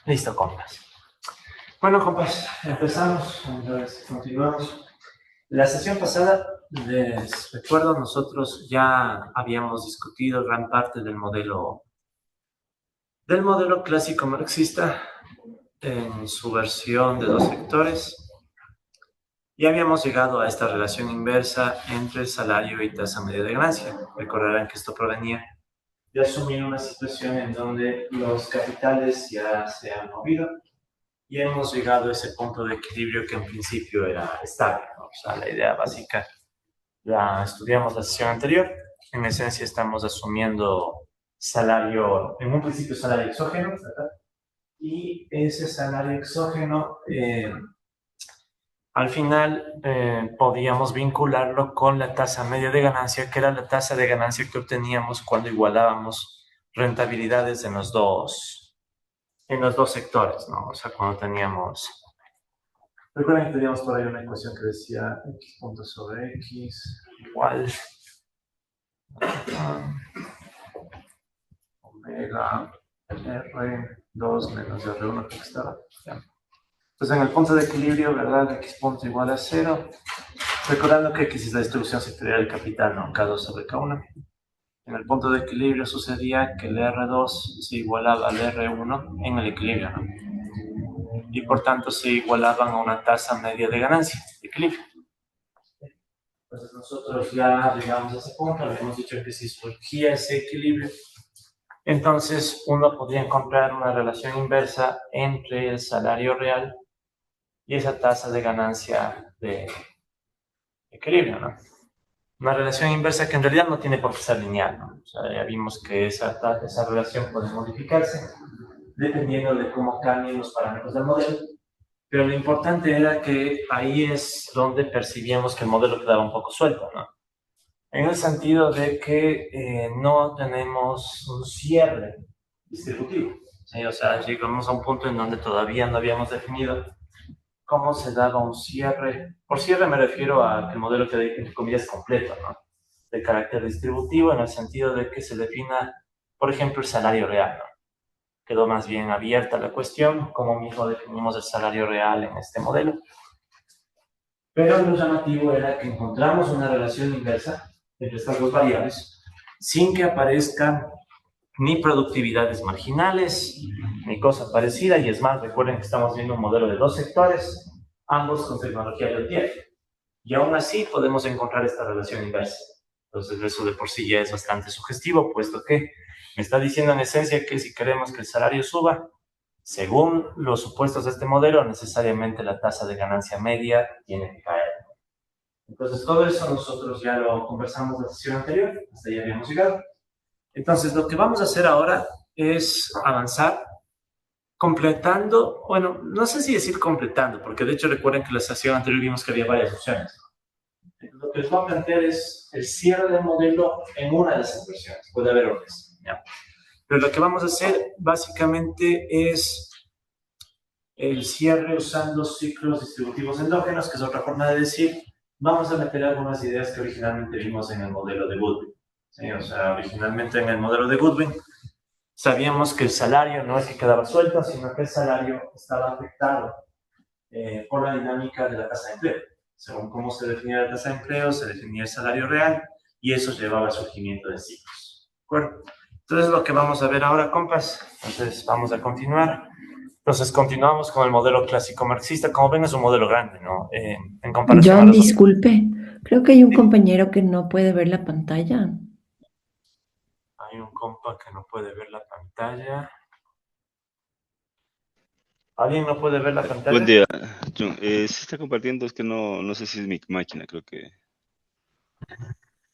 Listo, compas. Bueno, compas, empezamos, entonces continuamos. La sesión pasada, les recuerdo, nosotros ya habíamos discutido gran parte del modelo clásico marxista en su versión de dos sectores. Ya habíamos llegado a esta relación inversa entre salario y tasa media de ganancia. Recordarán que esto provenía de asumir una situación en donde los capitales ya se han movido y hemos llegado a ese punto de equilibrio que en principio era estable, ¿no? O sea, la idea básica la estudiamos la sesión anterior. En esencia estamos asumiendo salario, en un principio salario exógeno, ¿verdad? Y ese salario exógeno, al final podíamos vincularlo con la tasa media de ganancia, que era la tasa de ganancia que obteníamos cuando igualábamos rentabilidades en los dos sectores, ¿no? O sea, cuando teníamos... Recuerden que teníamos por ahí una ecuación que decía x punto sobre x igual omega R2 menos R1 que estaba. Ya. Entonces, en el punto de equilibrio, ¿verdad? X punto igual a 0. Recordando que X es la distribución sectorial del capital, ¿no? K2 sobre K1. En el punto de equilibrio sucedía que el R2 se igualaba al R1 en el equilibrio, ¿no? Y por tanto se igualaban a una tasa media de ganancia, de equilibrio. Entonces nosotros ya llegamos a ese punto, habíamos dicho que si surgía ese equilibrio, entonces uno podría encontrar una relación inversa entre el salario real y esa tasa de ganancia de equilibrio, ¿no? Una relación inversa que en realidad no tiene por qué ser lineal, ¿no? O sea, ya vimos que esa relación puede modificarse dependiendo de cómo cambien los parámetros del modelo, pero lo importante era que ahí es donde percibíamos que el modelo quedaba un poco suelto, ¿no? En el sentido de que no tenemos un cierre distributivo, ¿sí? O sea, llegamos a un punto en donde todavía no habíamos definido cómo se daba un cierre. Por cierre me refiero a que el modelo quede, entre comillas, completo, ¿no? De carácter distributivo, en el sentido de que se defina, por ejemplo, el salario real, ¿no? Quedó más bien abierta la cuestión, cómo mismo definimos el salario real en este modelo. Pero lo llamativo era que encontramos una relación inversa entre estas dos variables sin que aparezcan ni productividades marginales, ni cosa parecida, y es más, recuerden que estamos viendo un modelo de dos sectores, ambos con tecnología del tiempo, y aún así podemos encontrar esta relación inversa. Entonces eso de por sí ya es bastante sugestivo, puesto que me está diciendo en esencia que si queremos que el salario suba, según los supuestos de este modelo, necesariamente la tasa de ganancia media tiene que caer. Entonces todo eso nosotros ya lo conversamos en la sesión anterior, hasta ahí habíamos llegado. Entonces, lo que vamos a hacer ahora es avanzar completando, bueno, no sé si decir completando, porque de hecho recuerden que en la sesión anterior vimos que había varias opciones. Lo que les voy a plantear es el cierre del modelo en una de esas versiones, puede haber otras, ¿ya? Pero lo que vamos a hacer básicamente es el cierre usando ciclos distributivos endógenos, que es otra forma de decir, vamos a meter algunas ideas que originalmente vimos en el modelo de Goodwin. ¿Sí? O sea, originalmente en el modelo de Goodwin sabíamos que el salario no es que quedaba suelto, sino que el salario estaba afectado por la dinámica de la tasa de empleo. Según cómo se definía la tasa de empleo, se definía el salario real y eso llevaba al surgimiento de ciclos. ¿De acuerdo? Entonces, lo que vamos a ver ahora, compas, entonces vamos a continuar. Entonces, continuamos con el modelo clásico marxista. Como ven, es un modelo grande, ¿no? En comparación a John, los otros. disculpe, creo que hay un compañero que no puede ver la pantalla. Hay un compa que no puede ver la pantalla. ¿Alguien no puede ver la Buen pantalla? día, John. Se está compartiendo, es que no sé si es mi máquina, creo que.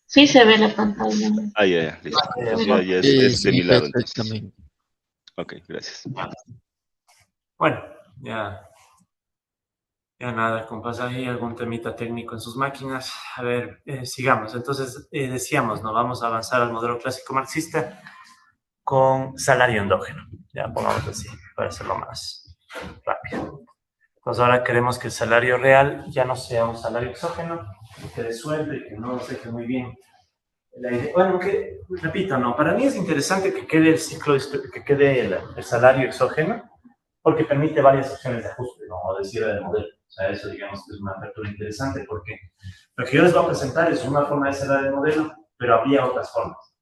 Sí se ve la pantalla. Ya, listo. Entonces Pero es de Sí, mi lado, entonces. perfectamente. Ok, gracias. Bueno, ya nada, compas, hay algún temita técnico en sus máquinas. A ver, sigamos. Entonces, decíamos, ¿no? Vamos a avanzar al modelo clásico marxista con salario endógeno. Ya, pongamos así, para hacerlo más rápido. Entonces, ahora queremos que el salario real ya no sea un salario exógeno, que quede suelto y que no nos deje muy bien Bueno, que, repito, no, para mí es interesante que quede el ciclo, que quede el salario exógeno, porque permite varias opciones de ajuste, ¿no? O de cierre del modelo. O sea, eso digamos que es una apertura interesante, porque lo que yo les voy a presentar es una forma de cerrar el modelo, pero habría otras formas.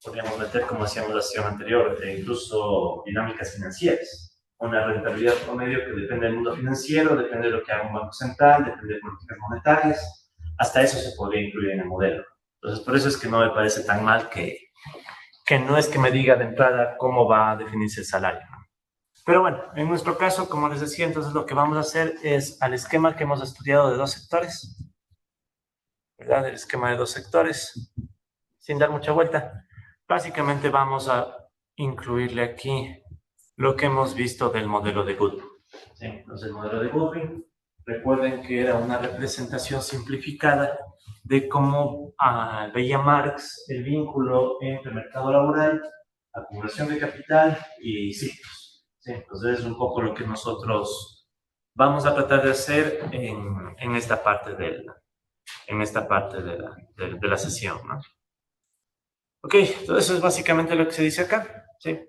Podríamos meter, como hacíamos la sesión anterior, incluso dinámicas financieras. Una rentabilidad promedio que depende del mundo financiero, depende de lo que haga un banco central, depende de políticas monetarias. Hasta eso se podría incluir en el modelo. Entonces, por eso es que no me parece tan mal que no es que me diga de entrada cómo va a definirse el salario. Pero bueno, en nuestro caso, como les decía, entonces lo que vamos a hacer es al esquema que hemos estudiado de dos sectores, ¿verdad? El esquema de dos sectores, sin dar mucha vuelta. Básicamente vamos a incluirle aquí lo que hemos visto del modelo de Goodwin. ¿Sí? Entonces el modelo de Goodwin, recuerden que era una representación simplificada de cómo veía Marx el vínculo entre mercado laboral, acumulación de capital y ciclos. ¿Sí? Entonces es un poco lo que nosotros vamos a tratar de hacer en esta parte de la sesión, ¿no? Ok, todo eso es básicamente lo que se dice acá, ¿sí?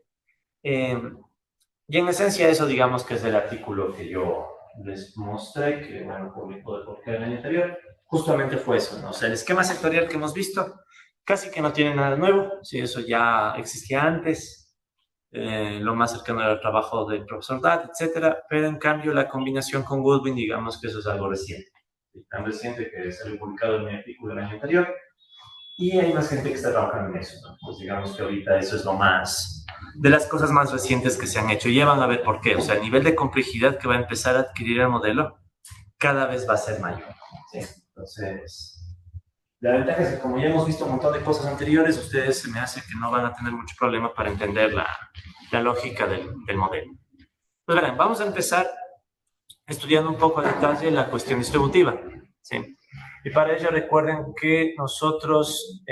Y en esencia eso digamos que es el artículo que yo les mostré, que bueno, publicó el podcast del año anterior, justamente fue eso, ¿no? O sea, el esquema sectorial que hemos visto casi que no tiene nada nuevo, sí, eso ya existía antes, lo más cercano era el trabajo del profesor Datt, etcétera, pero en cambio la combinación con Goodwin, digamos que eso es algo reciente, tan reciente que salió publicado en mi artículo del año anterior, y hay más gente que está trabajando en eso, ¿no? Pues digamos que ahorita eso es lo más, de las cosas más recientes que se han hecho. Y ya van a ver por qué. O sea, el nivel de complejidad que va a empezar a adquirir el modelo cada vez va a ser mayor. ¿Sí? Entonces, la ventaja es que como ya hemos visto un montón de cosas anteriores, ustedes se me hace que no van a tener mucho problema para entender la lógica del modelo. Pues verán, vamos a empezar estudiando un poco a detalle la cuestión distributiva. ¿Sí? Y para ello recuerden que nosotros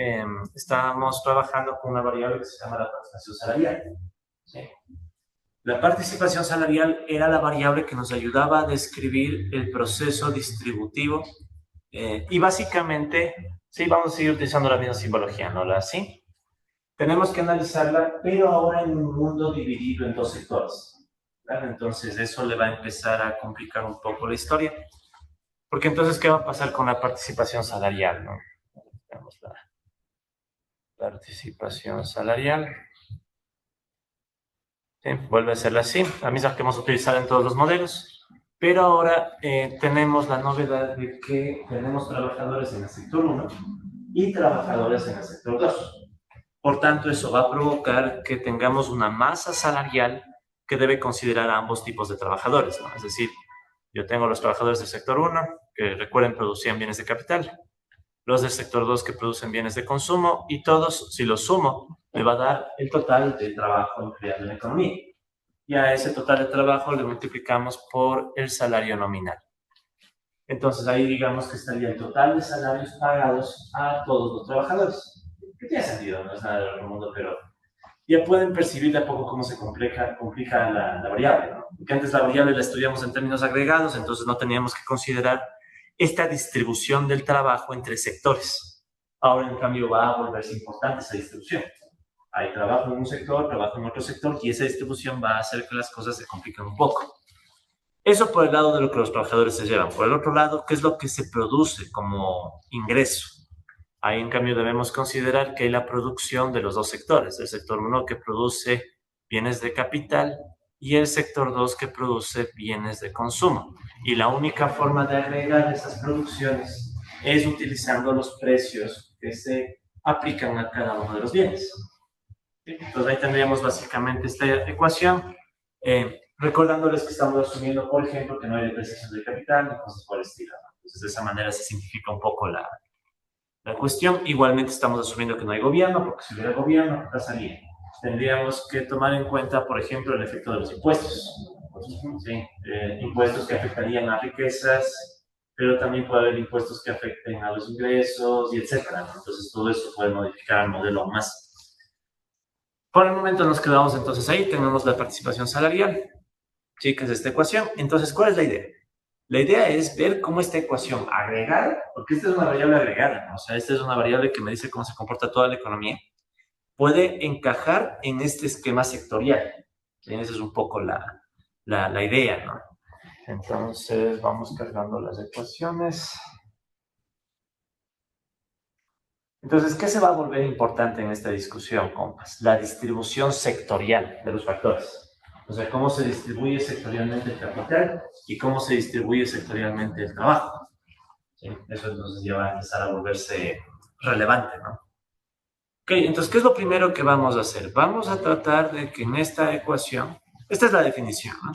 estábamos trabajando con una variable que se llama la participación salarial. ¿Sí? La participación salarial era la variable que nos ayudaba a describir el proceso distributivo y básicamente, sí, vamos a seguir utilizando la misma simbología, ¿no? ¿Sí? Tenemos que analizarla, pero ahora en un mundo dividido en dos sectores. ¿Verdad? Entonces eso le va a empezar a complicar un poco la historia. Porque entonces, ¿qué va a pasar con la participación salarial, no? Veamos la participación salarial. ¿Sí? Vuelve a ser así, la misma que hemos utilizado en todos los modelos, pero ahora tenemos la novedad de que tenemos trabajadores en el sector 1 y trabajadores en el sector 2. Por tanto, eso va a provocar que tengamos una masa salarial que debe considerar a ambos tipos de trabajadores, ¿no? Es decir, yo tengo los trabajadores del sector 1, que recuerden producían bienes de capital, los del sector 2 que producen bienes de consumo, y todos, si los sumo, me va a dar el total de trabajo empleado en la economía. Y a ese total de trabajo le multiplicamos por el salario nominal. Entonces ahí digamos que estaría el total de salarios pagados a todos los trabajadores. Que tiene sentido, no es nada del otro mundo, pero ya pueden percibir de a poco cómo se complica la variable, ¿no? Porque antes la variable la estudiamos en términos agregados, entonces no teníamos que considerar esta distribución del trabajo entre sectores. Ahora, en cambio, va a volverse importante esa distribución. Hay trabajo en un sector, trabajo en otro sector, y esa distribución va a hacer que las cosas se compliquen un poco. Eso por el lado de lo que los trabajadores se llevan. Por el otro lado, ¿qué es lo que se produce como ingreso? Ahí, en cambio, debemos considerar que hay la producción de los dos sectores. El sector 1 que produce bienes de capital y el sector 2 que produce bienes de consumo. Y la única forma de agregar esas producciones es utilizando los precios que se aplican a cada uno de los bienes. Entonces ahí tendríamos básicamente esta ecuación, recordándoles que estamos asumiendo, por ejemplo, que no hay depreciación del capital ni cosas por el estilo. Entonces de esa manera se simplifica un poco la cuestión. Igualmente estamos asumiendo que no hay gobierno, porque si hubiera gobierno, ¿qué pasaría? Tendríamos que tomar en cuenta, por ejemplo, el efecto de los impuestos. ¿Sí? Impuestos que afectarían a riquezas, pero también puede haber impuestos que afecten a los ingresos, y etcétera, ¿no? Entonces todo eso puede modificar el modelo aún más. Por el momento nos quedamos entonces ahí, tenemos la participación salarial, sí, que es esta ecuación. Entonces, ¿cuál es la idea? La idea es ver cómo esta ecuación agregada, porque esta es una variable agregada, ¿no? O sea, esta es una variable que me dice cómo se comporta toda la economía, puede encajar en este esquema sectorial. ¿Sí? Esa es un poco la idea, ¿no? Entonces, vamos cargando las ecuaciones. Entonces, ¿qué se va a volver importante en esta discusión, compas? La distribución sectorial de los factores. O sea, cómo se distribuye sectorialmente el capital y cómo se distribuye sectorialmente el trabajo. ¿Sí? Eso entonces ya va a empezar a volverse relevante, ¿no? Ok, entonces, ¿qué es lo primero que vamos a hacer? Vamos a tratar de que en esta ecuación, esta es la definición, ¿no?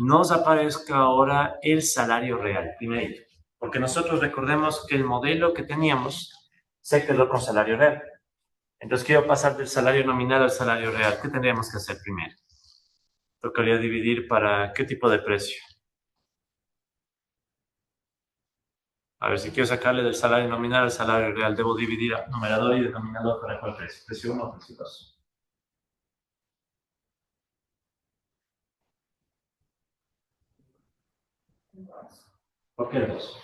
Nos aparezca ahora el salario real, primero. Porque nosotros recordemos que el modelo que teníamos se quedó con salario real. Entonces quiero pasar del salario nominal al salario real. ¿Qué tendríamos que hacer primero? Tocaría dividir para qué tipo de precio. A ver, si quiero sacarle del salario nominal al salario real, debo dividir a numerador y denominador para cuál precio. Precio 1 o precio 2. ¿Por qué el 2?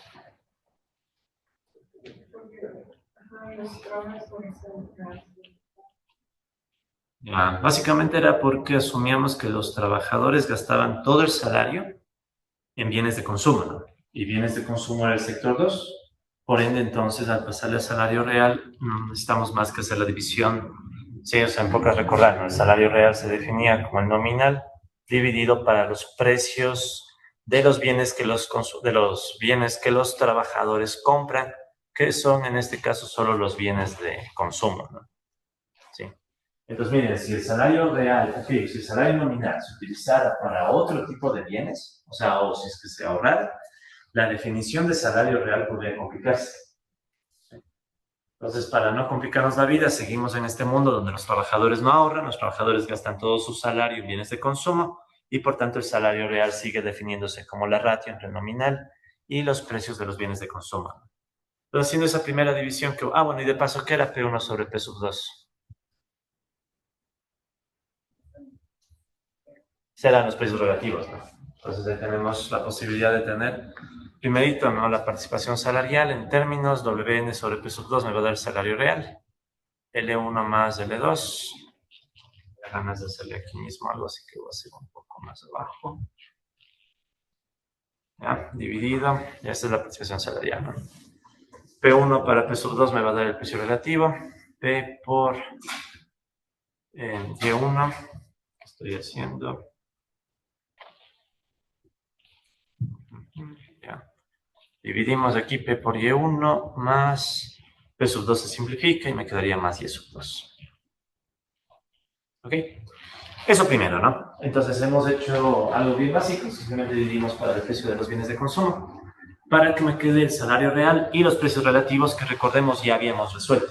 Básicamente era porque asumíamos que los trabajadores gastaban todo el salario en bienes de consumo, ¿no? Y bienes de consumo era el sector 2. Por ende, entonces, al pasarle al salario real, no necesitamos más que hacer la división. Sí, o sea, en pocas recordar, ¿no? El salario real se definía como el nominal dividido para los precios de los bienes que los trabajadores compran, que son en este caso solo los bienes de consumo, ¿no? Sí. Entonces, miren, si el salario real, okay, si el salario nominal se utilizara para otro tipo de bienes, o sea, o si es que se ahorrara, la definición de salario real podría complicarse. Entonces, para no complicarnos la vida, seguimos en este mundo donde los trabajadores no ahorran, los trabajadores gastan todo su salario en bienes de consumo y por tanto el salario real sigue definiéndose como la ratio entre el nominal y los precios de los bienes de consumo. Entonces, haciendo esa primera división que, bueno, y de paso, ¿qué era P1 sobre P sub 2? Serán los precios relativos, ¿no? Entonces ahí tenemos la posibilidad de tener, primerito, ¿no? La participación salarial en términos WN sobre P sub 2 me va a dar el salario real, L1 más L2, me da ganas de hacerle aquí mismo algo, así que voy a hacer un poco más abajo, ¿ya? Dividido, y esta es la participación salarial, ¿no? P1 para P sub 2 me va a dar el precio relativo, P por Y1, estoy haciendo, ya. Dividimos aquí P por Y1 más P sub 2 se simplifica y me quedaría más Y sub 2. ¿Ok? Eso primero, ¿no? Entonces hemos hecho algo bien básico, simplemente dividimos para el precio de los bienes de consumo para que me quede el salario real y los precios relativos que recordemos ya habíamos resuelto.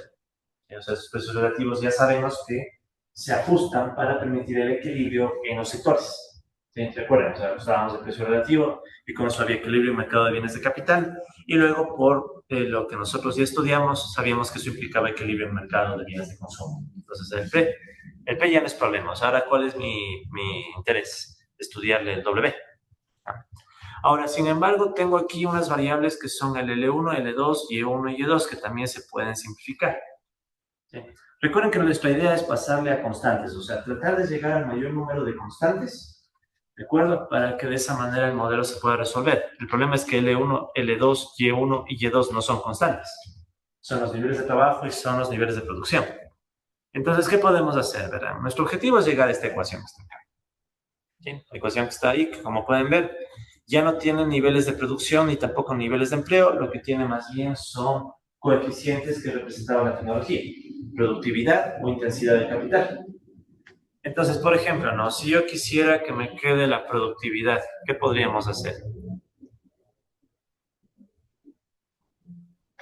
O sea, esos precios relativos ya sabemos que se ajustan para permitir el equilibrio en los sectores. ¿Sí? ¿Se acuerdan? O sea, usábamos el precio relativo y con eso había equilibrio en el mercado de bienes de capital y luego por lo que nosotros ya estudiamos, sabíamos que eso implicaba equilibrio en el mercado de bienes de consumo. Entonces el P ya no es problema. O sea, ahora, ¿cuál es mi interés? Estudiarle el W. Ahora, sin embargo, tengo aquí unas variables que son el L1, L2, Y1 y Y2 que también se pueden simplificar. ¿Sí? Recuerden que nuestra idea es pasarle a constantes, o sea, tratar de llegar al mayor número de constantes, ¿de acuerdo? Para que de esa manera el modelo se pueda resolver. El problema es que L1, L2, Y1 y Y2 no son constantes. Son los niveles de trabajo y son los niveles de producción. Entonces, ¿qué podemos hacer? ¿Verdad? Nuestro objetivo es llegar a esta ecuación que está acá. ¿Sí? La ecuación que está ahí, que como pueden ver, ya no tiene niveles de producción ni tampoco niveles de empleo, lo que tiene más bien son coeficientes que representaban la tecnología, productividad o intensidad del capital. Entonces, por ejemplo, ¿no? Si yo quisiera que me quede la productividad, ¿qué podríamos hacer?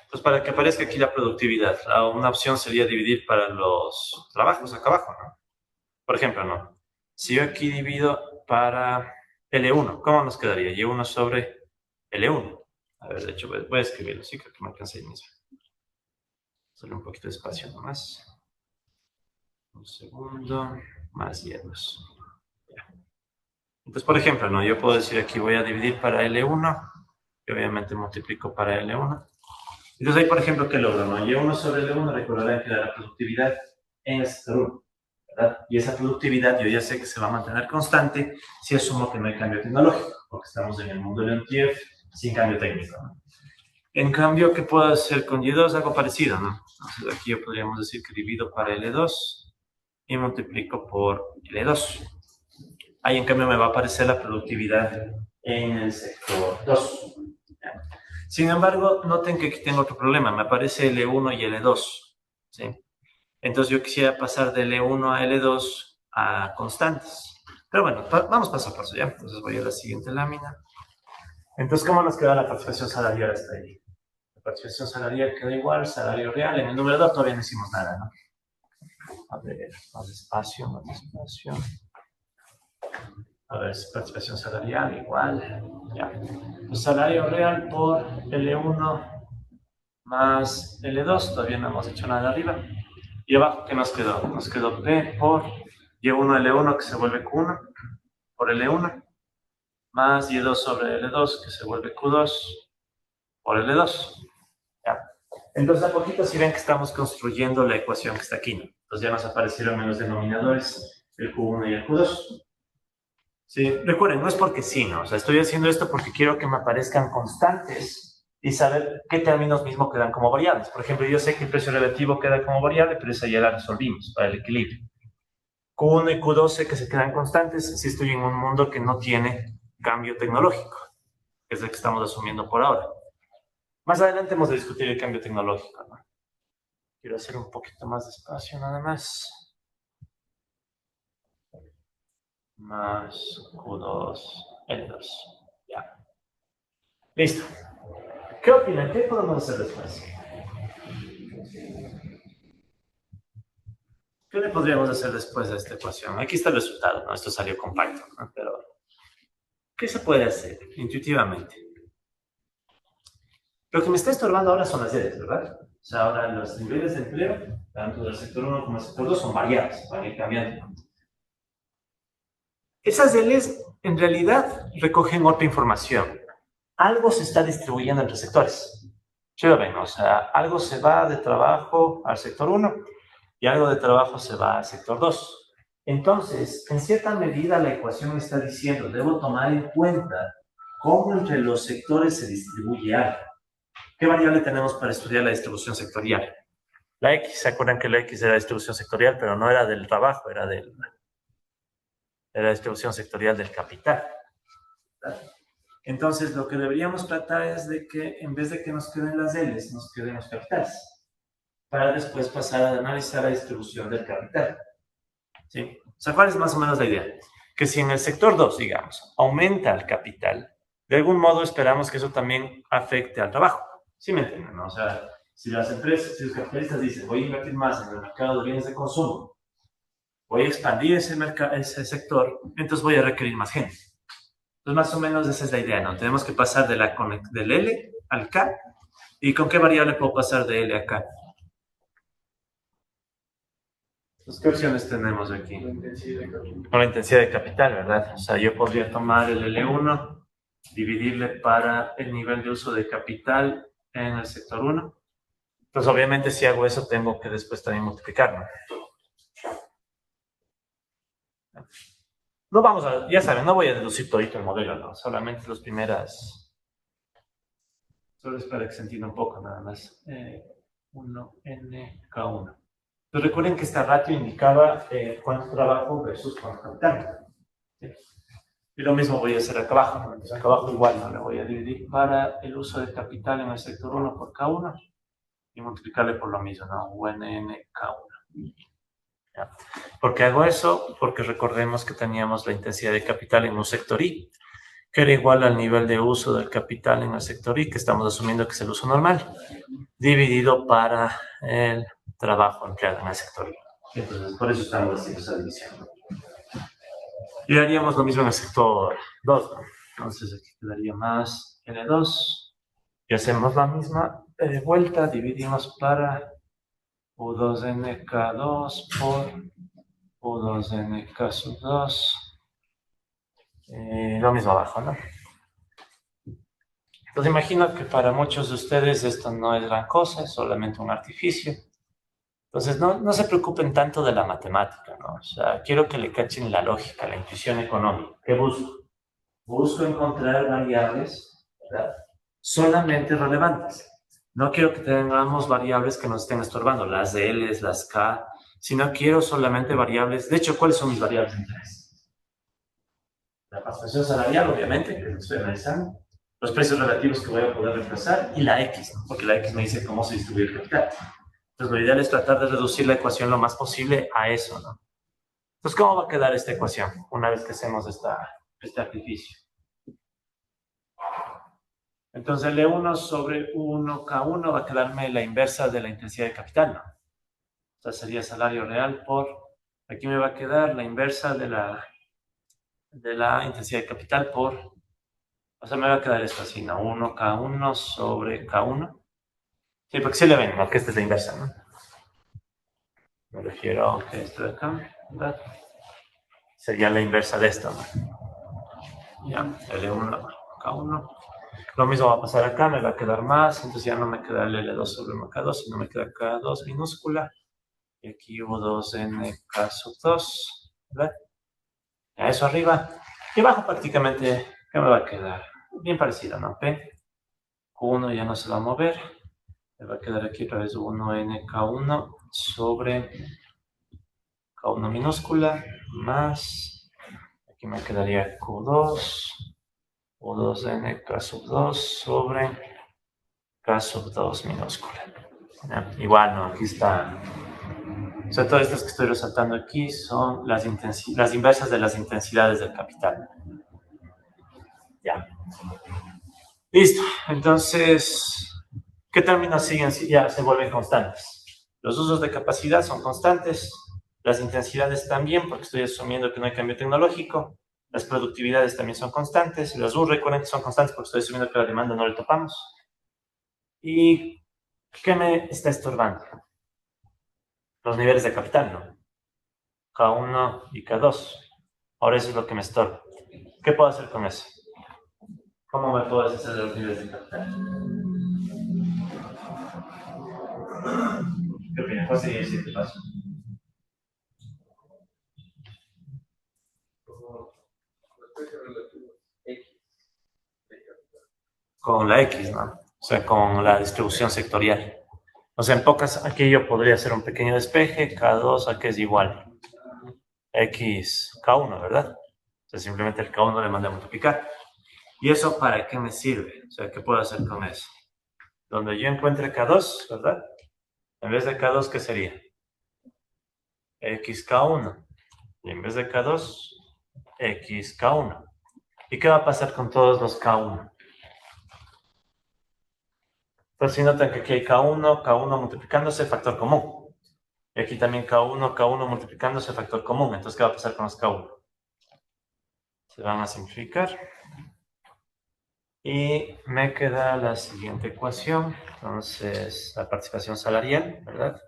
Pues para que aparezca aquí la productividad, una opción sería dividir para los trabajos acá abajo, ¿no? Por ejemplo, ¿no? Si yo aquí divido para L1, ¿cómo nos quedaría? Y1 sobre L1. A ver, de hecho, voy a escribirlo, sí, creo que me alcanza ahí mismo. Solo un poquito de espacio nomás. Un segundo, más hielos. Ya. Entonces, por ejemplo, ¿no? Yo puedo decir aquí voy a dividir para L1, y obviamente multiplico para L1. Entonces ahí, por ejemplo, ¿qué logro? ¿No? Y1 sobre L1, recordarán que da la productividad en el sector 1, ¿verdad? Y esa productividad yo ya sé que se va a mantener constante si asumo que no hay cambio tecnológico, porque estamos en el mundo del MTF sin cambio técnico, ¿no? En cambio, ¿qué puedo hacer con Y2? Algo parecido, ¿no? Entonces aquí podríamos decir que divido para L2 y multiplico por L2. Ahí en cambio me va a aparecer la productividad en el sector 2. Sin embargo, noten que aquí tengo otro problema. Me aparece L1 y L2. ¿Sí? Entonces yo quisiera pasar de L1 a L2 a constantes. Pero bueno, vamos paso a paso, ¿ya? Entonces voy a la siguiente lámina. Entonces, ¿cómo nos queda la participación salarial hasta ahí? La participación salarial queda igual, salario real. En el numerador todavía no hicimos nada, ¿no? A ver, más despacio, más despacio. A ver, participación salarial igual. Ya. El salario real por L1 más L2. Todavía no hemos hecho nada arriba. Y abajo, ¿qué nos quedó? Nos quedó P por Y1 L1 que se vuelve Q1 por L1 más Y2 sobre L2 que se vuelve Q2 por L2. ¿Ya? Entonces, a poquito si ven que estamos construyendo la ecuación que está aquí, ¿no? Entonces ya nos aparecieron en los denominadores el Q1 y el Q2. Sí, recuerden, no es porque sí, ¿no? O sea, estoy haciendo esto porque quiero que me aparezcan constantes y saber qué términos mismos quedan como variables. Por ejemplo, yo sé que el precio relativo queda como variable, pero esa ya la resolvimos para el equilibrio. Q1 y Q2 sé que se quedan constantes si estoy en un mundo que no tiene cambio tecnológico, que es el que estamos asumiendo por ahora. Más adelante hemos de discutir el cambio tecnológico, ¿no? Quiero hacer un poquito más despacio nada más. Más Q2, L2. Ya. Listo. ¿Qué opinan? ¿Qué podemos hacer después? ¿Qué le podríamos hacer después de esta ecuación? Aquí está el resultado, ¿no? Esto salió con Python, ¿no? Pero, ¿qué se puede hacer intuitivamente? Lo que me está estorbando ahora son las sedes, ¿verdad? O sea, ahora los niveles de empleo, tanto del sector 1 como del sector 2, son variables, van a ir cambiando. Esas Ls en realidad recogen otra información. Algo se está distribuyendo entre sectores. ¿Sí lo ven? O sea, algo se va de trabajo al sector 1 y algo de trabajo se va al sector 2. Entonces, en cierta medida la ecuación me está diciendo, debo tomar en cuenta cómo entre los sectores se distribuye algo. ¿Qué variable tenemos para estudiar la distribución sectorial? La X, ¿se acuerdan que la X era la distribución sectorial, pero no era del trabajo, era de la distribución sectorial del capital? ¿Verdad? Entonces, lo que deberíamos tratar es de que en vez de que nos queden las L's, nos queden los capitales, para después pasar a analizar la distribución del capital. ¿Sí? O sea, ¿cuál es más o menos la idea? Que si en el sector 2, digamos, aumenta el capital, de algún modo esperamos que eso también afecte al trabajo. ¿Sí me entienden? ¿No? O sea, si las empresas, si los capitalistas dicen, voy a invertir más en el mercado de bienes de consumo, voy a expandir ese sector, entonces voy a requerir más gente. Entonces, más o menos esa es la idea, ¿no? Tenemos que pasar del L al K. ¿Y con qué variable puedo pasar de L a K? Pues, ¿qué opciones tenemos aquí? Con la intensidad de capital, ¿verdad? O sea, yo podría tomar el L1, dividirle para el nivel de uso de capital en el sector 1. Entonces, obviamente, si hago eso, tengo que después también multiplicarlo. No vamos a, ya saben, no voy a deducir todo el modelo, ¿no? Solamente las primeras. Solo es para que se entienda un poco nada más. 1NK1. Pues recuerden que esta ratio indicaba cuánto trabajo versus cuánto capital. ¿Sí? Y lo mismo voy a hacer acá abajo, ¿no? Entonces acá abajo igual, ¿no? Le voy a dividir para el uso de capital en el sector 1 por K1 y multiplicarle por lo mismo, ¿no? UNNK1. ¿Ya? ¿Por qué hago eso? Porque recordemos que teníamos la intensidad de capital en un sector I, que era igual al nivel de uso del capital en el sector I, que estamos asumiendo que es el uso normal, dividido para el trabajo empleado en el sector I. Entonces, por eso estamos haciendo esa división. Y haríamos lo mismo en el sector 2, ¿no? Entonces, aquí quedaría más N2. Y hacemos la misma vuelta, dividimos para U2NK2 por U2NK2 Lo mismo abajo, ¿no? Entonces imagino que para muchos de ustedes esto no es gran cosa, es solamente un artificio. Entonces no se preocupen tanto de la matemática, ¿no? O sea, quiero que le cachen la lógica, la intuición económica. ¿Qué busco? Busco encontrar variables, ¿verdad?, solamente relevantes. No quiero que tengamos variables que nos estén estorbando, las L's, las K, sino quiero solamente variables. De hecho, ¿cuáles son mis variables de interés? La participación salarial, obviamente, que lo estoy analizando, los precios relativos que voy a poder reemplazar y la X, ¿no? Porque la X me dice cómo se distribuye el capital. Entonces, lo ideal es tratar de reducir la ecuación lo más posible a eso, ¿no? Entonces, ¿cómo va a quedar esta ecuación una vez que hacemos este artificio? Entonces, el E1 sobre 1K1 va a quedarme la inversa de la intensidad de capital, ¿no? O sea, sería salario real por... Aquí me va a quedar la inversa de la intensidad de capital por... O sea, me va a quedar esto así, ¿no? 1K1 sobre K1. Sí, porque sí le ven, ¿no? Que esta es la inversa, ¿no? Me refiero a que esto de acá, ¿verdad? Sería la inversa de esto, ¿no? Ya, L1, K1. Lo mismo va a pasar acá, me va a quedar más, entonces ya no me queda el L2 sobre 1K2, sino me queda K2 minúscula. Y aquí hubo 2nk sub 2, ¿verdad? A eso arriba. Y abajo prácticamente, ¿qué me va a quedar? Bien parecido, ¿no? P. Q1 ya no se va a mover. Me va a quedar aquí otra vez 1nk1 sobre K1 minúscula más, aquí me quedaría Q2, U2nk sub 2 sobre K sub 2 minúscula. ¿Ya? Igual, ¿no? Aquí está. O sea, todas estas que estoy resaltando aquí son las inversas de las intensidades del capital. Ya. Listo. Entonces, ¿qué términos siguen si ya se vuelven constantes? Los usos de capacidad son constantes, las intensidades también, porque estoy asumiendo que no hay cambio tecnológico, las productividades también son constantes, los U recuerden que son constantes porque estoy asumiendo que la demanda no le topamos. ¿Y qué me está estorbando? Los niveles de capital, ¿no? K1 y K2. Ahora eso es lo que me estorba. ¿Qué puedo hacer con eso? ¿Cómo me puedo deshacer de los niveles de capital? ¿Qué opinas? ¿Cuál sería el siguiente paso? Con la X, ¿no? O sea, con la distribución sectorial. O sea, en pocas, aquí yo podría hacer un pequeño despeje, K2 a que es igual X K1, ¿verdad? O sea, simplemente el K1 le mandé a multiplicar. ¿Y eso para qué me sirve? O sea, ¿qué puedo hacer con eso? Donde yo encuentre K2, ¿verdad? En vez de K2, ¿qué sería? XK1. Y en vez de K2, XK1. ¿Y qué va a pasar con todos los K1? Entonces, si notan que aquí hay K1, K1 multiplicándose, factor común. Y aquí también K1, K1 multiplicándose, factor común. Entonces, ¿qué va a pasar con los K1? Se van a simplificar. Y me queda la siguiente ecuación. Entonces, la participación salarial, ¿verdad?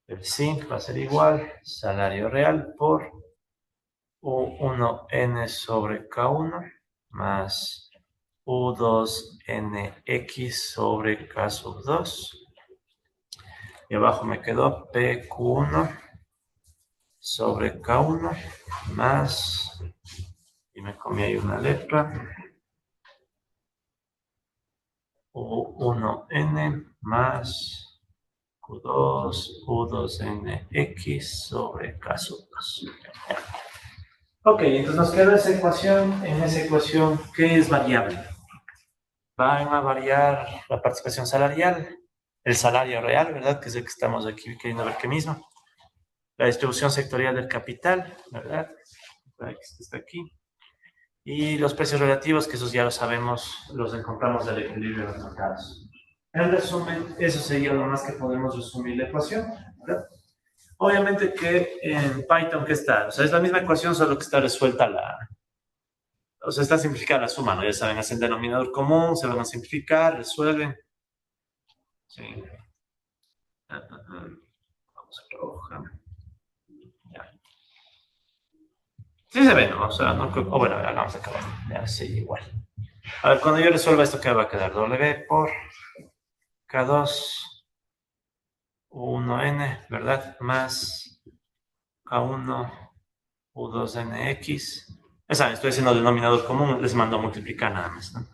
El sí va a ser igual, salario real por U1n sobre K1 más U2nx sobre K sub 2. Y abajo me quedó PQ1 sobre K1 más, y me comí ahí una letra, U1n más Q2, U2nx sobre K sub 2. Ok, entonces nos queda esa ecuación. En esa ecuación, ¿qué es variable? Van a variar la participación salarial, el salario real, ¿verdad? Que es el que estamos aquí queriendo ver que mismo. La distribución sectorial del capital, ¿verdad? Está aquí. Y los precios relativos, que esos ya lo sabemos, los encontramos del equilibrio de los mercados. En resumen, eso sería lo más que podemos resumir la ecuación, ¿verdad? Obviamente que en Python, ¿qué está? O sea, es la misma ecuación, solo que está resuelta o sea, está simplificada la suma, ¿no? Ya saben, hacen denominador común, se van a simplificar, resuelven. Sí. Vamos a roja. Ya. Sí se ve, ¿no? O sea, no creo... O bueno, hagamos acá abajo. Ya, sí, igual. A ver, cuando yo resuelva esto, ¿qué va a quedar? W por K2 U1N, ¿verdad? Más K1 U2NX. Esa, estoy haciendo denominador común, les mando a multiplicar nada más, ¿no?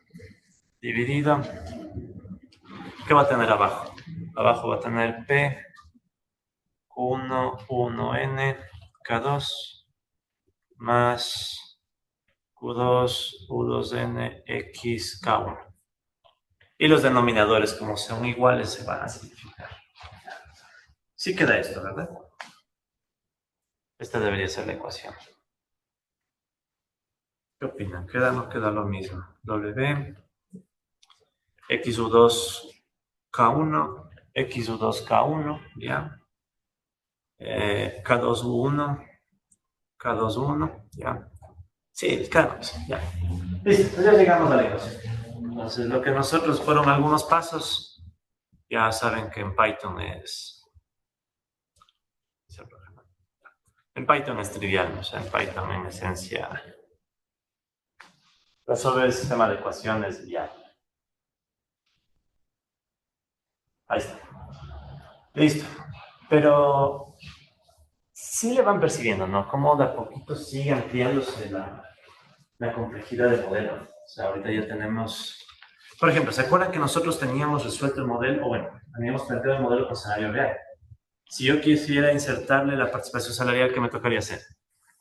Dividido. ¿Qué va a tener abajo? Abajo va a tener P, Q1, U1N, K2, más Q2, U2N, X, K1. Y los denominadores, como son iguales, se van a simplificar. Sí queda esto, ¿verdad? Esta debería ser la ecuación. ¿Qué opinan? ¿Queda o no queda lo mismo? W, XU2, K1, XU2, K1, ¿ya? K2U1, K2U1, ¿ya? Sí, claro, ya. Listo, pues ya llegamos a la ecuación. Entonces, lo que nosotros fueron algunos pasos, ya saben que en Python es... En Python es trivial, o sea, en Python en esencia resolver el sistema de ecuaciones ya. Ahí está. Listo. Pero sí le van percibiendo, ¿no? Cómo de a poquito sigue ampliándose la complejidad del modelo. O sea, ahorita ya tenemos... Por ejemplo, ¿se acuerdan que nosotros teníamos resuelto el modelo, o bueno, teníamos planteado el modelo con salario real? Si yo quisiera insertarle la participación salarial, ¿qué me tocaría hacer?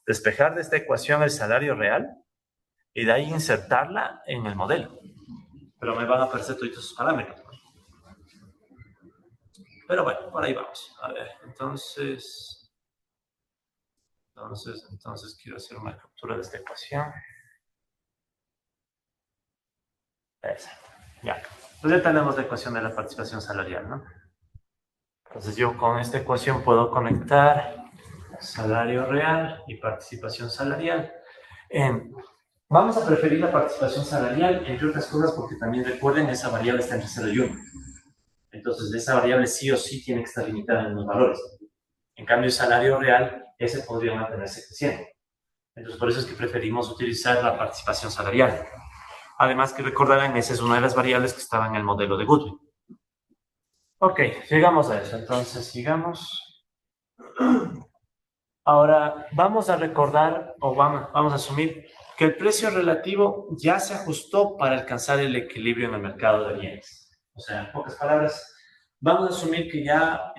Despejar de esta ecuación el salario real y de ahí insertarla en el modelo. Pero me van a aparecer todos esos parámetros. Pero bueno, por ahí vamos. A ver, entonces quiero hacer una captura de esta ecuación. Exacto. Ya. Pues ya tenemos la ecuación de la participación salarial, ¿no? Entonces yo con esta ecuación puedo conectar salario real y participación salarial. Vamos a preferir la participación salarial, entre otras cosas, porque también recuerden, esa variable está entre 0 y 1. Entonces, esa variable sí o sí tiene que estar limitada en los valores. En cambio, el salario real, ese podría mantenerse creciendo. Entonces, por eso es que preferimos utilizar la participación salarial. Además, que recordarán, esa es una de las variables que estaba en el modelo de Goodwin. Ok, llegamos a eso. Entonces, sigamos. Ahora, vamos a recordar, o vamos a asumir, que el precio relativo ya se ajustó para alcanzar el equilibrio en el mercado de bienes. O sea, en pocas palabras, vamos a asumir que ya...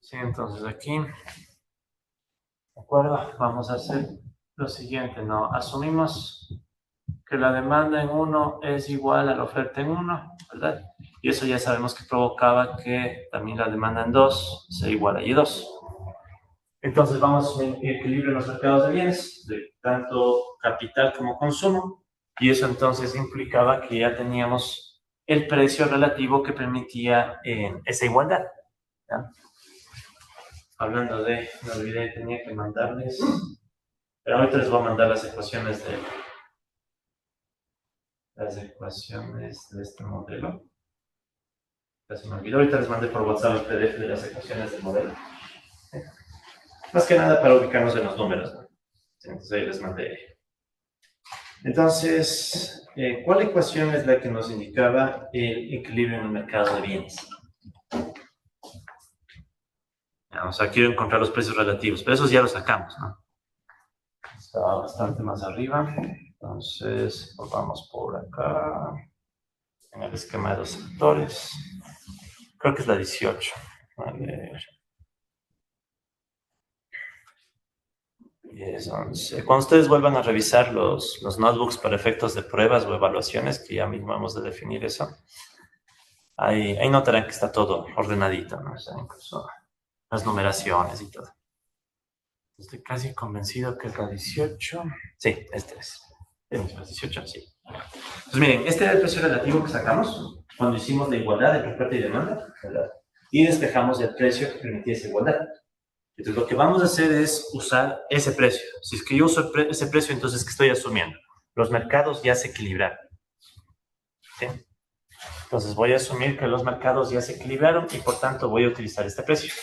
sí, entonces aquí, ¿de acuerdo? Vamos a hacer lo siguiente, ¿no? Asumimos que la demanda en 1 es igual a la oferta en 1, ¿verdad? Y eso ya sabemos que provocaba que también la demanda en 2 sea igual a Y2. Entonces vamos a asumir equilibrio en los mercados de bienes, de tanto capital como consumo, y eso entonces implicaba que ya teníamos el precio relativo que permitía esa igualdad, ¿ya? Hablando de, me olvidé, tenía que mandarles, pero ahorita les voy a mandar las ecuaciones de este modelo. Ya se me olvidó, ahorita les mandé por WhatsApp el PDF de las ecuaciones del modelo. Más que nada para ubicarnos en los números, ¿no? Entonces ahí les mandé. Entonces, ¿cuál ecuación es la que nos indicaba el equilibrio en el mercado de bienes? O sea, quiero encontrar los precios relativos, pero esos ya los sacamos, ¿no? Está bastante más arriba. Entonces, vamos por acá. En el esquema de los sectores. Creo que es la 18. A ver. 10, 11. Cuando ustedes vuelvan a revisar los notebooks para efectos de pruebas o evaluaciones, que ya mismo vamos a definir eso, ahí notarán que está todo ordenadito, ¿no? O sea, incluso las numeraciones y todo. Estoy casi convencido que es la 18. Sí, este es. ¿Es la 18? Sí. Pues miren, este era el precio relativo que sacamos cuando hicimos la igualdad entre oferta y demanda, ¿verdad? Y despejamos el precio que permitía esa igualdad. Entonces, lo que vamos a hacer es usar ese precio. Si es que yo uso ese precio, entonces, ¿qué estoy asumiendo? Los mercados ya se equilibraron. ¿Sí? Entonces, voy a asumir que los mercados ya se equilibraron y, por tanto, voy a utilizar este precio.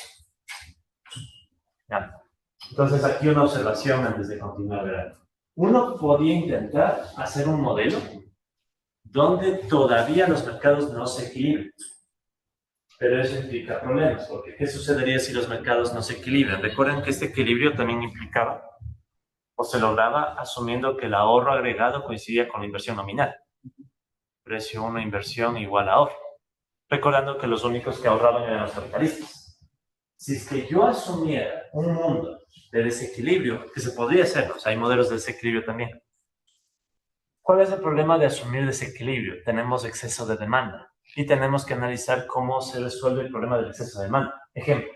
¿Ya? Entonces, aquí una observación antes de continuar, ¿verdad? Uno podía intentar hacer un modelo donde todavía los mercados no se equilibran. Pero eso implica problemas, porque ¿qué sucedería si los mercados no se equilibran? Recuerden que este equilibrio también implicaba, o se lograba asumiendo que el ahorro agregado coincidía con la inversión nominal. Precio 1, inversión igual a ahorro. Recordando que los únicos que ahorraban eran los capitalistas. Si es que yo asumiera un mundo de desequilibrio, que se podría hacer, o sea, hay modelos de desequilibrio también. ¿Cuál es el problema de asumir desequilibrio? Tenemos exceso de demanda y tenemos que analizar cómo se resuelve el problema del exceso de demanda. Ejemplo,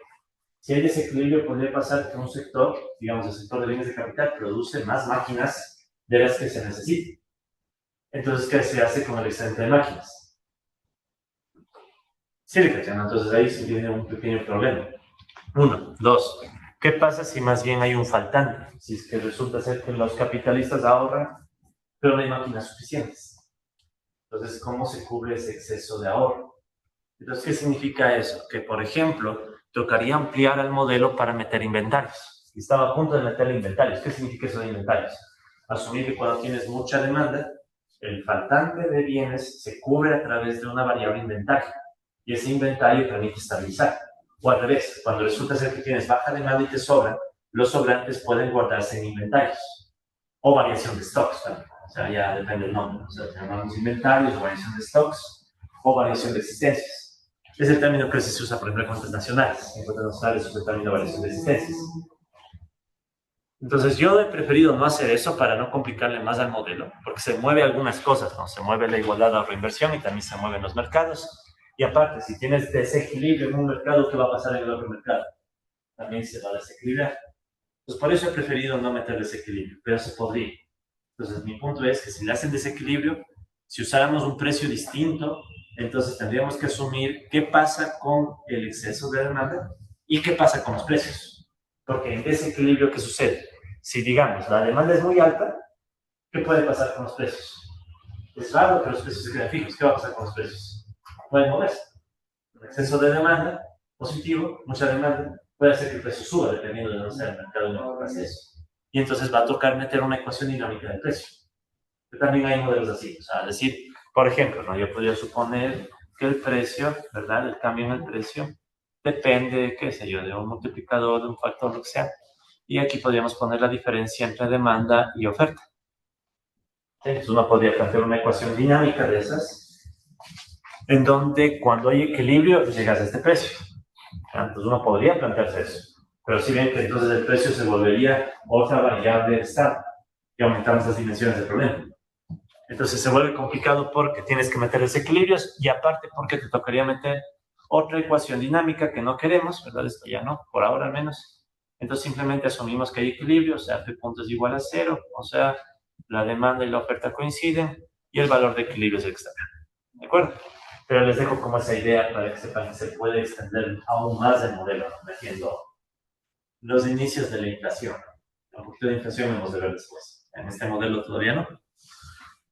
si hay desequilibrio, podría pasar que un sector, digamos el sector de bienes de capital, produce más máquinas de las que se necesitan. Entonces, ¿qué se hace con el excedente de máquinas? Sí, entonces ahí se tiene un pequeño problema. 1, 2. ¿Qué pasa si más bien hay un faltante? Si es que resulta ser que los capitalistas ahorran, pero no hay máquinas suficientes. Entonces, ¿cómo se cubre ese exceso de ahorro? Entonces, ¿qué significa eso? Que, por ejemplo, tocaría ampliar el modelo para meter inventarios. Y estaba a punto de meter inventarios. ¿Qué significa eso de inventarios? Asumir que cuando tienes mucha demanda, el faltante de bienes se cubre a través de una variable inventario. Y ese inventario permite estabilizar. O al revés, cuando resulta ser que tienes baja demanda y te sobran, los sobrantes pueden guardarse en inventarios. O variación de stocks también. O sea, ya depende del nombre. O sea, llamamos inventarios, variación de stocks o variación de existencias. Es el término que se usa, por ejemplo, en cuentas nacionales. En cuentas nacionales se usa el término variación de existencias. Entonces, yo he preferido no hacer eso para no complicarle más al modelo, porque se mueve algunas cosas, ¿no? Se mueve la igualdad de ahorro-inversión y también se mueven los mercados. Y aparte, si tienes desequilibrio en un mercado, ¿qué va a pasar en el otro mercado? También se va a desequilibrar. Pues por eso he preferido no meter desequilibrio, pero se podría. Entonces, mi punto es que si le hacen desequilibrio, si usáramos un precio distinto, entonces tendríamos que asumir qué pasa con el exceso de demanda y qué pasa con los precios. Porque en desequilibrio, ¿qué sucede? Si, digamos, la demanda es muy alta, ¿qué puede pasar con los precios? Es raro que los precios se queden fijos. ¿Qué va a pasar con los precios? Pueden moverse. Un exceso de demanda positivo, mucha demanda, puede hacer que el precio suba dependiendo de dónde sea el mercado y no pase eso. Y entonces va a tocar meter una ecuación dinámica del precio. Pero también hay modelos así, o sea, decir, por ejemplo, ¿no? Yo podría suponer que el precio, ¿verdad? El cambio en el precio depende, qué sé yo, de un multiplicador, de un factor, lo que sea. Y aquí podríamos poner la diferencia entre demanda y oferta. Entonces uno podría plantear una ecuación dinámica de esas, en donde cuando hay equilibrio llegas a este precio. Entonces uno podría plantearse eso. Pero si bien que entonces el precio se volvería otra variable de estado y aumentamos las dimensiones del problema. Entonces se vuelve complicado porque tienes que meter desequilibrios y aparte porque te tocaría meter otra ecuación dinámica que no queremos, ¿verdad? Esto ya no, por ahora al menos. Entonces simplemente asumimos que hay equilibrio, o sea, P punto es igual a 0, o sea, la demanda y la oferta coinciden y el valor de equilibrio es el que está acá. ¿De acuerdo? Pero les dejo como esa idea para que sepan que se puede extender aún más el modelo, metiendo los inicios de la inflación. Un poquito de inflación hemos de ver después. En este modelo todavía no.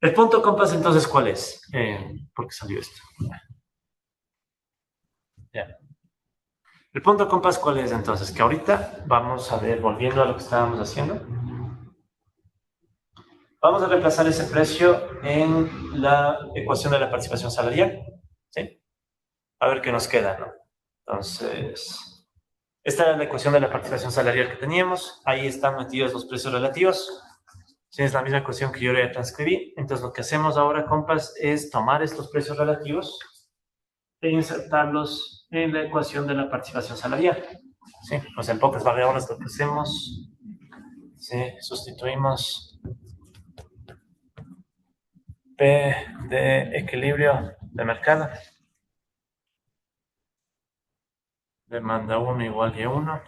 El punto compás, entonces, ¿cuál es? ¿Por qué salió esto? Ya. El punto compás, ¿cuál es entonces? Que ahorita vamos a ver, volviendo a lo que estábamos haciendo, vamos a reemplazar ese precio en la ecuación de la participación salarial. ¿Sí? A ver qué nos queda, ¿no? Entonces, esta era la ecuación de la participación salarial que teníamos. Ahí están metidos los precios relativos. Sí, es la misma ecuación que yo ya transcribí. Entonces, lo que hacemos ahora, compas, es tomar estos precios relativos e insertarlos en la ecuación de la participación salarial. ¿Sí? O sea, en pocas variables lo que hacemos, ¿sí? Sustituimos P de equilibrio de mercado. Demanda 1 igual a 1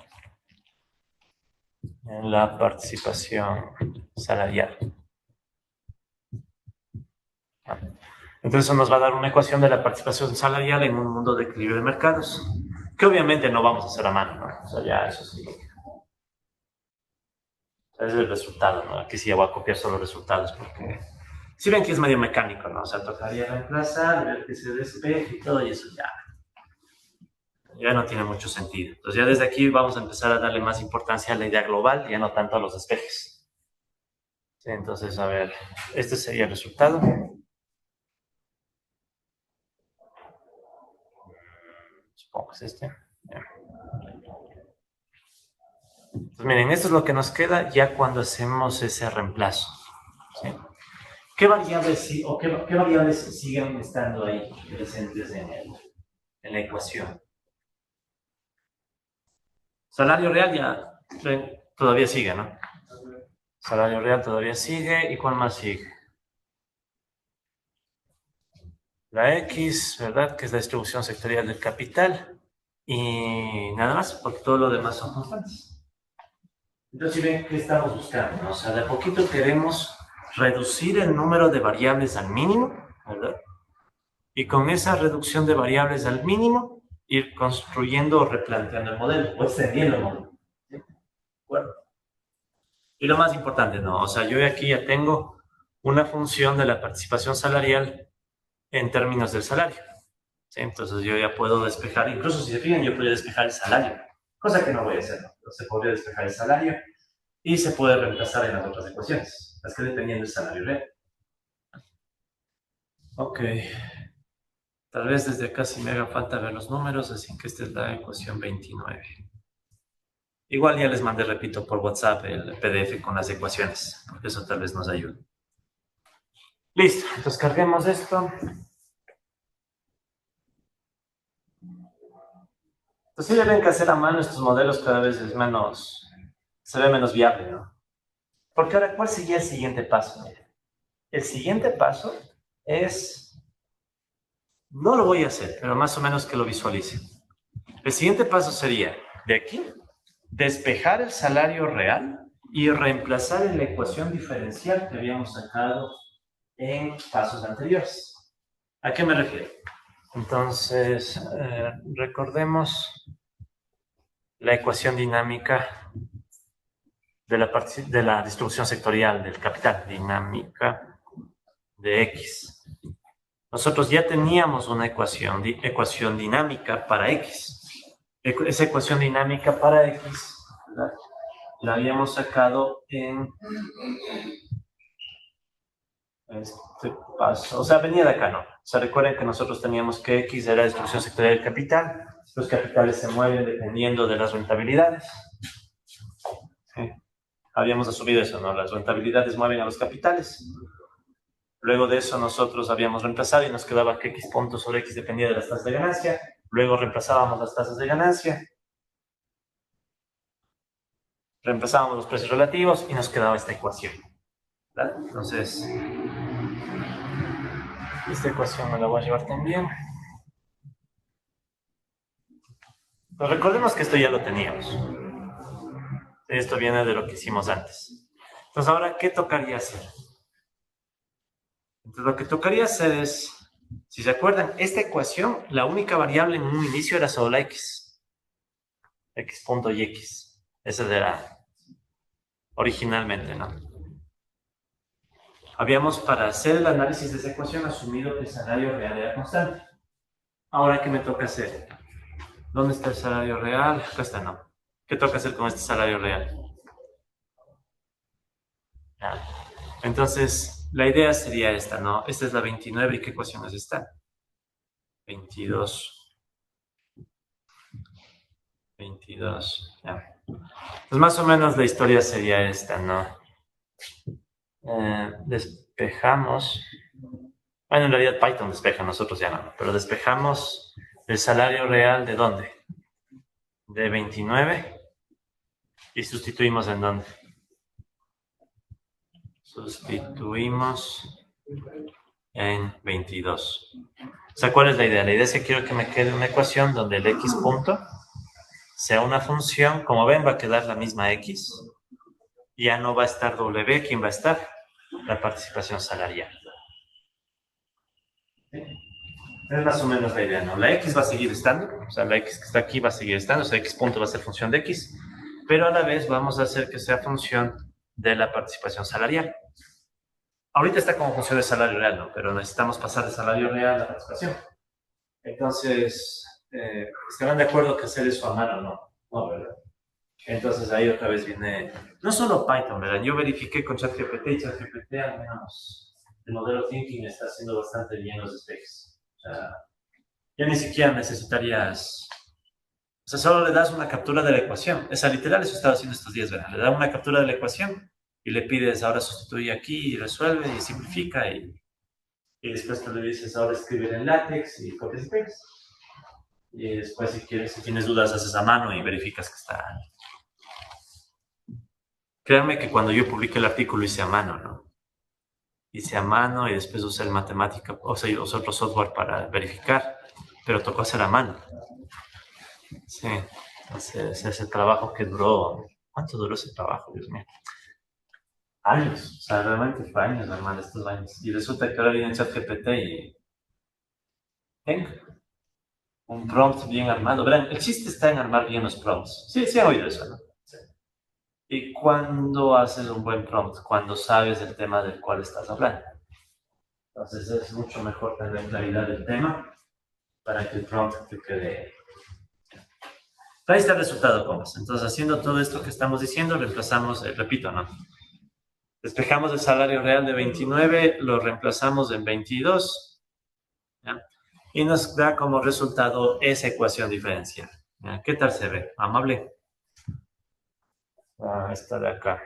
en la participación salarial. Entonces eso nos va a dar una ecuación de la participación salarial en un mundo de equilibrio de mercados, que obviamente no vamos a hacer a mano, ¿no? O sea, ya eso sí. Es el resultado, ¿no? Aquí sí ya voy a copiar solo resultados, porque si ven que es medio mecánico, ¿no? O sea, tocaría reemplazar, ver que se despeje y todo, y eso ya ya no tiene mucho sentido. Entonces ya desde aquí vamos a empezar a darle más importancia a la idea global, ya no tanto a los despejes. Sí, entonces, a ver, este sería el resultado. Supongo que es este. Ya. Entonces, miren, esto es lo que nos queda ya cuando hacemos ese reemplazo. ¿Sí? ¿Qué variables, qué variables siguen estando ahí presentes en la ecuación? Salario real ya todavía sigue, ¿no? Salario real todavía sigue. ¿Y cuál más sigue? La X, ¿verdad? Que es la distribución sectorial del capital. Y nada más, porque todo lo demás son constantes. Entonces, si ven, ¿qué estamos buscando? O sea, de a poquito queremos reducir el número de variables al mínimo, ¿verdad? Y con esa reducción de variables al mínimo, ir construyendo o replanteando el modelo, o extendiendo el modelo. ¿Sí? Bueno. Y lo más importante, ¿no? O sea, yo aquí ya tengo una función de la participación salarial en términos del salario. ¿Sí? Entonces yo ya puedo despejar, incluso si se fijan, yo podría despejar el salario, cosa que no voy a hacer, ¿no? Pero se podría despejar el salario y se puede reemplazar en las otras ecuaciones, las que dependían del salario real. Ok. Tal vez desde acá sí me haga falta ver los números, así que esta es la ecuación 29. Igual ya les mandé, repito, por WhatsApp el PDF con las ecuaciones, porque eso tal vez nos ayude. Listo, entonces carguemos esto. Entonces ya ven que hacer a mano estos modelos cada vez es menos, se ve menos viable, ¿no? Porque ahora, ¿cuál sería el siguiente paso? El siguiente paso es, no lo voy a hacer, pero más o menos que lo visualicen. El siguiente paso sería, de aquí, despejar el salario real y reemplazar en la ecuación diferencial que habíamos sacado en pasos anteriores. ¿A qué me refiero? Entonces, recordemos la ecuación dinámica de la distribución sectorial del capital, dinámica de X. Nosotros ya teníamos una ecuación dinámica para X. Esa ecuación dinámica para X, ¿verdad? La habíamos sacado en este paso, o sea, venía de acá, ¿no? O sea, recuerden que nosotros teníamos que X era la distribución sectorial del capital, los capitales se mueven dependiendo de las rentabilidades. ¿Sí? Habíamos asumido eso, ¿no? Las rentabilidades mueven a los capitales. Luego de eso nosotros habíamos reemplazado y nos quedaba que X puntos sobre X dependía de las tasas de ganancia. Luego reemplazábamos las tasas de ganancia. Reemplazábamos los precios relativos y nos quedaba esta ecuación. ¿Vale? Entonces, esta ecuación me la voy a llevar también. Pero recordemos que esto ya lo teníamos. Esto viene de lo que hicimos antes. Entonces, ahora, ¿qué tocaría hacer? Entonces, lo que tocaría hacer es, si se acuerdan, esta ecuación, la única variable en un inicio era solo la X. X punto y X. Esa era originalmente, ¿no? Habíamos, para hacer el análisis de esa ecuación, asumido que el salario real era constante. Ahora, ¿qué me toca hacer? ¿Dónde está el salario real? Acá está, ¿no? ¿Qué toca hacer con este salario real? Nada. Entonces, la idea sería esta, ¿no? Esta es la 29, ¿y qué ecuación es esta? 22. 22, ya. Pues más o menos la historia sería esta, ¿no? Despejamos. Bueno, en realidad Python despeja, nosotros ya no, pero despejamos el salario real ¿de dónde? De 29 y sustituimos ¿en dónde? Sustituimos en 22. O sea, ¿cuál es la idea? La idea es que quiero que me quede una ecuación donde el X punto sea una función, como ven va a quedar la misma X, ya no va a estar W, ¿quién va a estar? La participación salarial. ¿Sí? Es más o menos la idea, ¿no? La X va a seguir estando, o sea, la X que está aquí va a seguir estando, o sea, X punto va a ser función de X, pero a la vez vamos a hacer que sea función de la participación salarial. Ahorita está como función de salario real, ¿no? Pero necesitamos pasar de salario real a participación. Entonces, estarán de acuerdo que hacer eso a mano, ¿no? No, ¿verdad? Entonces ahí otra vez viene, no solo Python, ¿verdad? Yo verifiqué con ChatGPT y ChatGPT al menos el modelo Thinking está haciendo bastante bien los specs. O sea, ya ni siquiera necesitarías, o sea, solo le das una captura de la ecuación. Esa literal, eso estaba haciendo estos días, ¿verdad? Le da una captura de la ecuación y le pides ahora sustituye aquí y resuelve y simplifica y después tú le dices ahora escribe en látex y copias y pegas. Y después si quieres, si tienes dudas, haces a mano y verificas que está. Créanme que cuando yo publiqué el artículo hice a mano, ¿no? Hice a mano y después usé el matemática, o sea, usé otro software para verificar, pero tocó hacer a mano. Sí, entonces ese trabajo que duró, ¿cuánto duró ese trabajo, Dios mío? Años, o sea, realmente fue años, hermano, estos años. Y resulta que ahora viene ChatGPT y tengo un prompt bien armado. Verán, el chiste está en armar bien los prompts. Sí, sí han oído eso, ¿no? Sí. ¿Y cuándo haces un buen prompt? Cuando sabes el tema del cual estás hablando. Entonces es mucho mejor tener claridad del tema para que el prompt te quede. Ahí está el resultado, compas. Entonces, haciendo todo esto que estamos diciendo, reemplazamos, repito, ¿no? Despejamos el salario real de 29, lo reemplazamos en 22, ¿ya? Y nos da como resultado esa ecuación diferencial. ¿Ya? ¿Qué tal se ve? Amable. Esta de acá.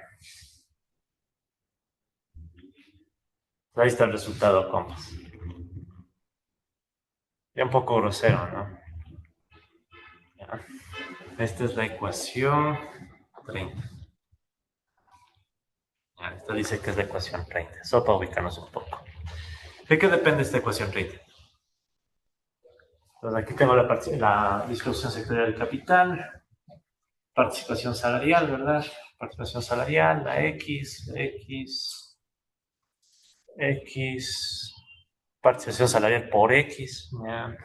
Ahí está el resultado, compas. Ya un poco grosero, ¿no? ¿Ya? Esta es la ecuación 30. ¿Ya? Esta dice que es la ecuación 30. Solo para ubicarnos un poco. ¿De qué depende esta ecuación 30? Entonces aquí tengo la distribución sectorial del capital, participación salarial, ¿verdad? Participación salarial, la X, participación salarial por X, ¿ya?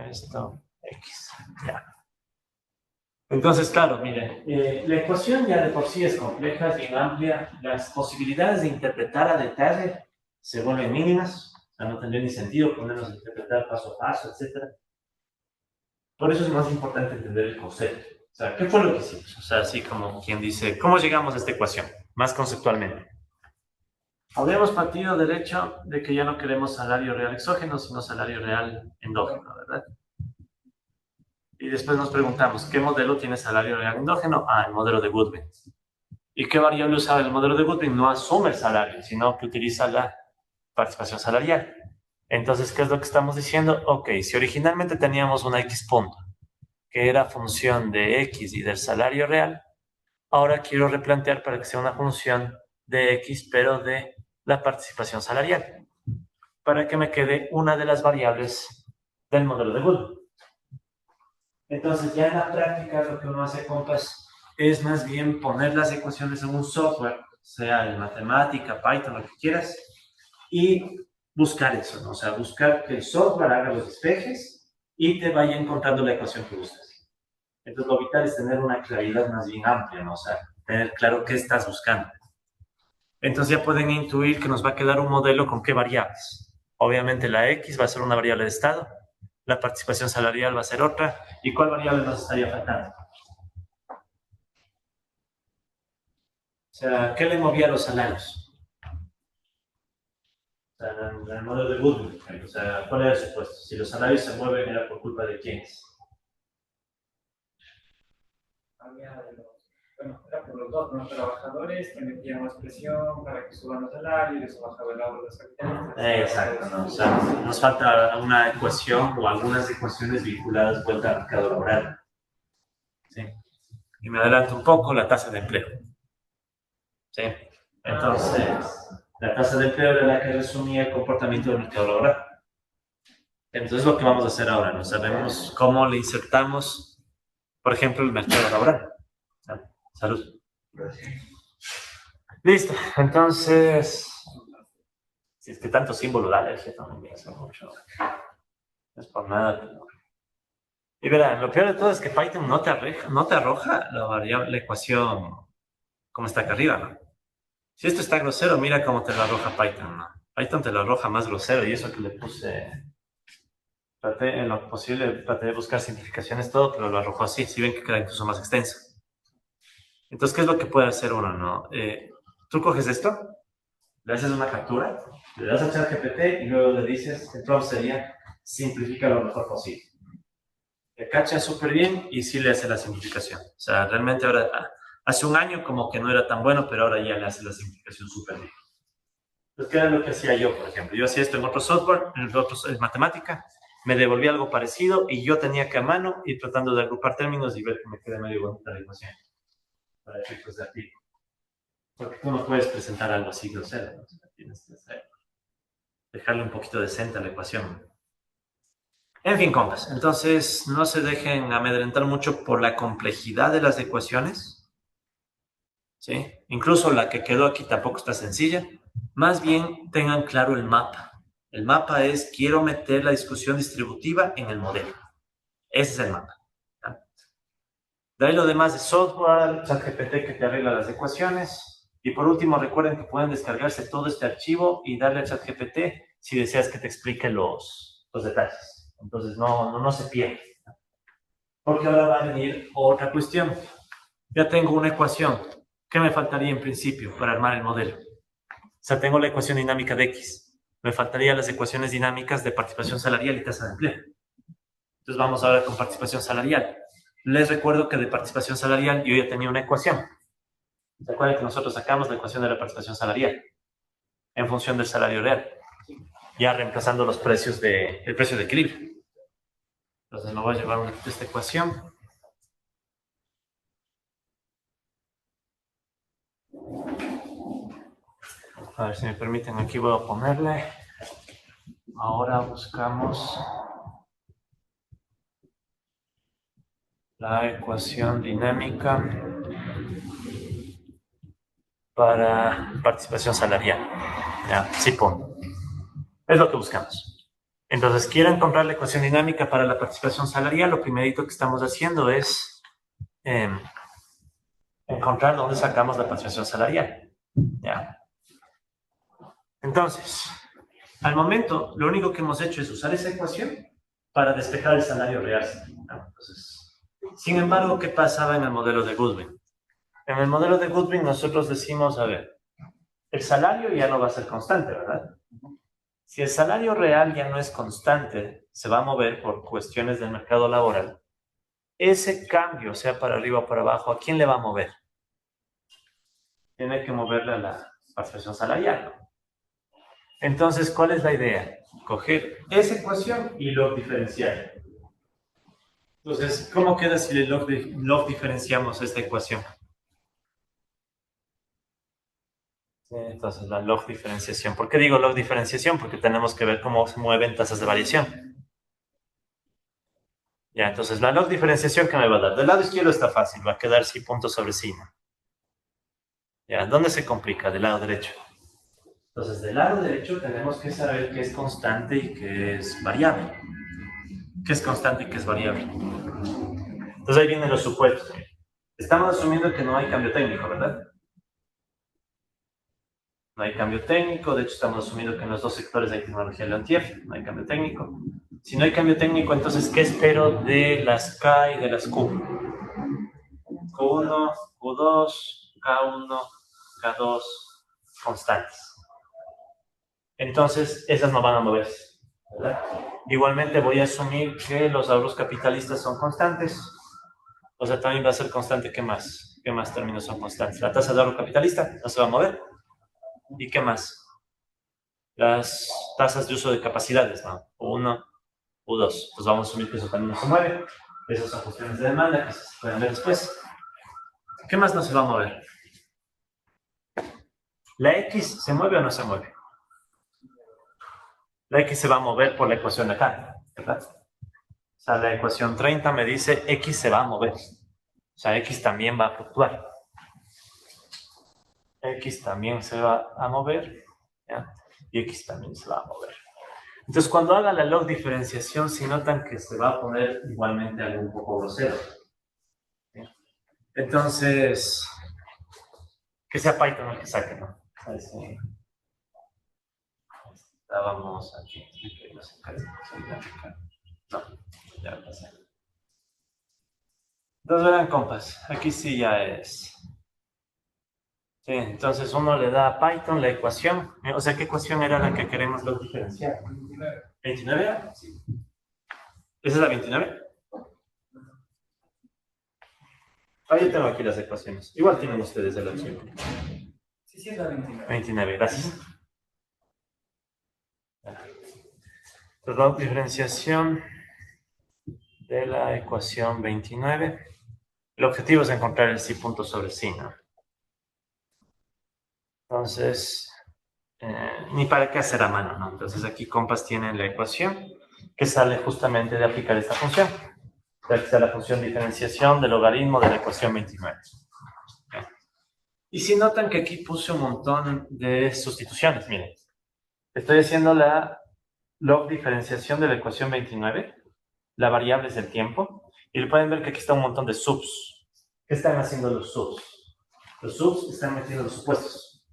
Esto, X, ya. Entonces, claro, miren, la ecuación ya de por sí es compleja, es bien amplia, las posibilidades de interpretar a detalle se vuelven mínimas, o sea, no tendría ni sentido ponernos a interpretar paso a paso, etc. Por eso es más importante entender el concepto. O sea, ¿qué fue lo que hicimos? O sea, así como quien dice, ¿cómo llegamos a esta ecuación? Más conceptualmente. Habíamos partido del hecho de que ya no queremos salario real exógeno, sino salario real endógeno, ¿verdad? Y después nos preguntamos, ¿qué modelo tiene salario real endógeno? Ah, el modelo de Goodwin. ¿Y qué variable usaba el modelo de Goodwin? No asume el salario, sino que utiliza la participación salarial. Entonces, ¿qué es lo que estamos diciendo? Ok, si originalmente teníamos una X punto, que era función de X y del salario real, ahora quiero replantear para que sea una función de X, pero de la participación salarial, para que me quede una de las variables del modelo de Goodwin. Entonces, ya en la práctica lo que uno hace, compas, es más bien poner las ecuaciones en un software, sea en matemática, Python, lo que quieras, y buscar eso, ¿no? O sea, buscar que el software haga los despejes y te vaya encontrando la ecuación que buscas. Entonces, lo vital es tener una claridad más bien amplia, ¿no? O sea, tener claro qué estás buscando. Entonces, ya pueden intuir que nos va a quedar un modelo con qué variables. Obviamente, la X va a ser una variable de estado, la participación salarial va a ser otra, ¿y cuál variable nos estaría faltando? O sea, ¿qué le movía a los salarios? O sea, en el modelo de Goodwin, o sea, ¿cuál era el supuesto? Si los salarios se mueven, ¿era por culpa de quiénes? Bueno, era por los dos, ¿no? Los trabajadores que metían más presión para que suban los salarios, y eso bajaba el ahorro de los capitalistas. Exacto, ¿no? O sea, nos falta una ecuación o algunas ecuaciones vinculadas vuelta al mercado laboral. ¿Sí? Y me adelanto un poco, la tasa de empleo. ¿Sí? Entonces, la tasa de empleo era la que resumía el comportamiento del mercado laboral. Entonces, lo que vamos a hacer ahora, ¿no? Sabemos cómo le insertamos, por ejemplo, el mercado laboral. Salud. Listo, entonces, si es que tanto símbolo da alergia también me hace mucho. No es por nada, pero... Y verán, lo peor de todo es que Python no te arroja la ecuación como está acá arriba, ¿no? Si esto está grosero, mira cómo te lo arroja Python, ¿no? Python te lo arroja más grosero y eso que le puse Traté en lo posible, traté de buscar simplificaciones, todo, pero lo arrojó así. Si ven que queda incluso más extenso. Entonces, ¿qué es lo que puede hacer uno, no? Tú coges esto, le haces una captura, le das a ChatGPT y luego le dices, el prompt sería, simplifica lo mejor posible. Le cacha súper bien y sí le hace la simplificación. O sea, realmente ahora, hace un año como que no era tan bueno, pero ahora ya le hace la simplificación súper bien. Entonces, ¿qué era lo que hacía yo, por ejemplo? Yo hacía esto en otro software, en matemática, me devolvía algo parecido y yo tenía que a mano ir tratando de agrupar términos y ver que me quede medio bonita la ecuación para efectos de artículo. Porque tú no puedes presentar algo así grosero, ¿no? O sea, tienes que dejarle un poquito decente a la ecuación. En fin, compas, entonces no se dejen amedrentar mucho por la complejidad de las ecuaciones, ¿sí? Incluso la que quedó aquí tampoco está sencilla. Más bien tengan claro el mapa. El mapa es, quiero meter la discusión distributiva en el modelo. Ese es el mapa. ¿Ya? De ahí lo demás de software, ChatGPT que te arregla las ecuaciones. Y por último, recuerden que pueden descargarse todo este archivo y darle a ChatGPT si deseas que te explique los detalles. Entonces no se pierda. Porque ahora va a venir otra cuestión. Ya tengo una ecuación. ¿Qué me faltaría en principio para armar el modelo? O sea, tengo la ecuación dinámica de X. Me faltarían las ecuaciones dinámicas de participación salarial y tasa de empleo. Entonces vamos ahora con participación salarial. Les recuerdo que de participación salarial yo ya tenía una ecuación. ¿Se acuerdan que nosotros sacamos la ecuación de la participación salarial en función del salario real? Ya reemplazando los precios el precio de equilibrio. Entonces me voy a llevar esta ecuación. A ver si me permiten, aquí voy a ponerle. Ahora buscamos la ecuación dinámica para participación salarial. Ya, sí pongo. Es lo que buscamos. Entonces, quieren encontrar la ecuación dinámica para la participación salarial, lo primerito que estamos haciendo es encontrar dónde sacamos la participación salarial. Ya. Entonces, al momento, lo único que hemos hecho es usar esa ecuación para despejar el salario real. Entonces, sin embargo, ¿qué pasaba en el modelo de Goodwin? En el modelo de Goodwin nosotros decimos, a ver, el salario ya no va a ser constante, ¿verdad? Si el salario real ya no es constante, se va a mover por cuestiones del mercado laboral. Ese cambio, sea para arriba o para abajo, ¿a quién le va a mover? Tiene que moverle a la participación salarial, ¿no? Entonces, ¿cuál es la idea? Coger esa ecuación y log diferenciar. Entonces, ¿cómo queda si le log diferenciamos esta ecuación? Entonces, la log diferenciación. ¿Por qué digo log diferenciación? Porque tenemos que ver cómo se mueven tasas de variación. Ya, entonces, la log diferenciación, ¿qué me va a dar? Del lado izquierdo está fácil, va a quedar sí punto sobre sí. Ya, ¿dónde se complica? Del lado derecho. Entonces, del lado derecho tenemos que saber qué es constante y qué es variable. ¿Qué es constante y qué es variable? Entonces, ahí vienen los supuestos. Estamos asumiendo que no hay cambio técnico, ¿verdad? No hay cambio técnico, de hecho estamos asumiendo que en los dos sectores hay tecnología Leontief, no hay cambio técnico. Si no hay cambio técnico, entonces, ¿qué espero de las K y de las Q? Q1, Q2, K1, K2, constantes. Entonces, esas no van a moverse, ¿verdad? Igualmente voy a asumir que los ahorros capitalistas son constantes. O sea, también va a ser constante, ¿qué más? ¿Qué más términos son constantes? La tasa de ahorro capitalista no se va a mover. ¿Y qué más? Las tasas de uso de capacidades, ¿no? U1, U2. Pues vamos a asumir que eso también no se mueve. Esas son cuestiones de demanda que se pueden ver después. ¿Qué más no se va a mover? ¿La X se mueve o no se mueve? La X se va a mover por la ecuación de acá, ¿verdad? O sea, la ecuación 30 me dice X se va a mover. O sea, X también va a fluctuar. X también se va a mover, ¿ya? Y X también se va a mover. Entonces, cuando haga la log diferenciación, si notan que se va a poner igualmente algo un poco grosero. ¿Sí? Entonces, que sea Python el que saque, ¿no? Así. Estábamos aquí. No, ya pasé. Entonces verán, compas, aquí sí ya es. Sí, entonces uno le da a Python la ecuación. O sea, ¿qué ecuación era la que queremos log diferenciar? ¿29? Sí. ¿Esa es la 29? Ah, yo tengo aquí las ecuaciones. Igual tienen ustedes el archivo. Sí, sí, es la 29. 29, gracias. Entonces, la diferenciación de la ecuación 29. El objetivo es encontrar el sí punto sobre sí, ¿no? Entonces, ni para qué hacer a mano, ¿no? Entonces aquí, compas, tienen la ecuación que sale justamente de aplicar esta función. Aquí está la función diferenciación del logaritmo de la ecuación 29. Y si notan que aquí puse un montón de sustituciones, miren. Estoy haciendo la log diferenciación de la ecuación 29. La variable es el tiempo. Y pueden ver que aquí está un montón de subs. ¿Qué están haciendo los subs? Los subs están metiendo los supuestos.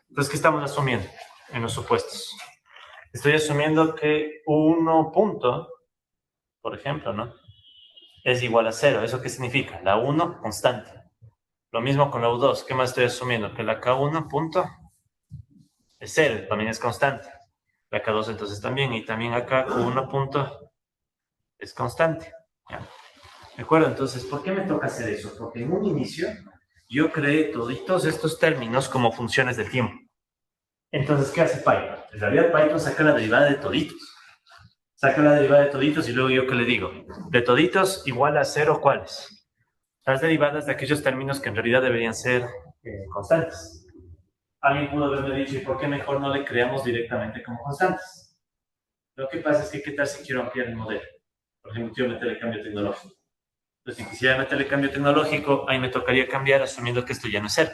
Entonces, ¿qué estamos asumiendo en los supuestos? Estoy asumiendo que 1 punto, por ejemplo, ¿no? Es igual a 0. ¿Eso qué significa? La 1 constante. Lo mismo con la U2. ¿Qué más estoy asumiendo? Que la K1 punto es 0, también es constante. La K2 entonces también. Y también acá Q1 punto es constante. ¿Ya? ¿De acuerdo? Entonces, ¿por qué me toca hacer eso? Porque en un inicio yo creé toditos estos términos como funciones del tiempo. Entonces, ¿qué hace Python? En realidad Python saca la derivada de toditos. Saca la derivada de toditos y luego yo, ¿qué le digo? De toditos igual a 0, ¿cuáles? Las derivadas de aquellos términos que en realidad deberían ser constantes. Alguien pudo haberme dicho, ¿y por qué mejor no le creamos directamente como constantes? Lo que pasa es que, ¿qué tal si quiero ampliar el modelo? Por ejemplo, quiero meterle cambio tecnológico. Entonces, si quisiera meterle cambio tecnológico, ahí me tocaría cambiar asumiendo que esto ya no es 0.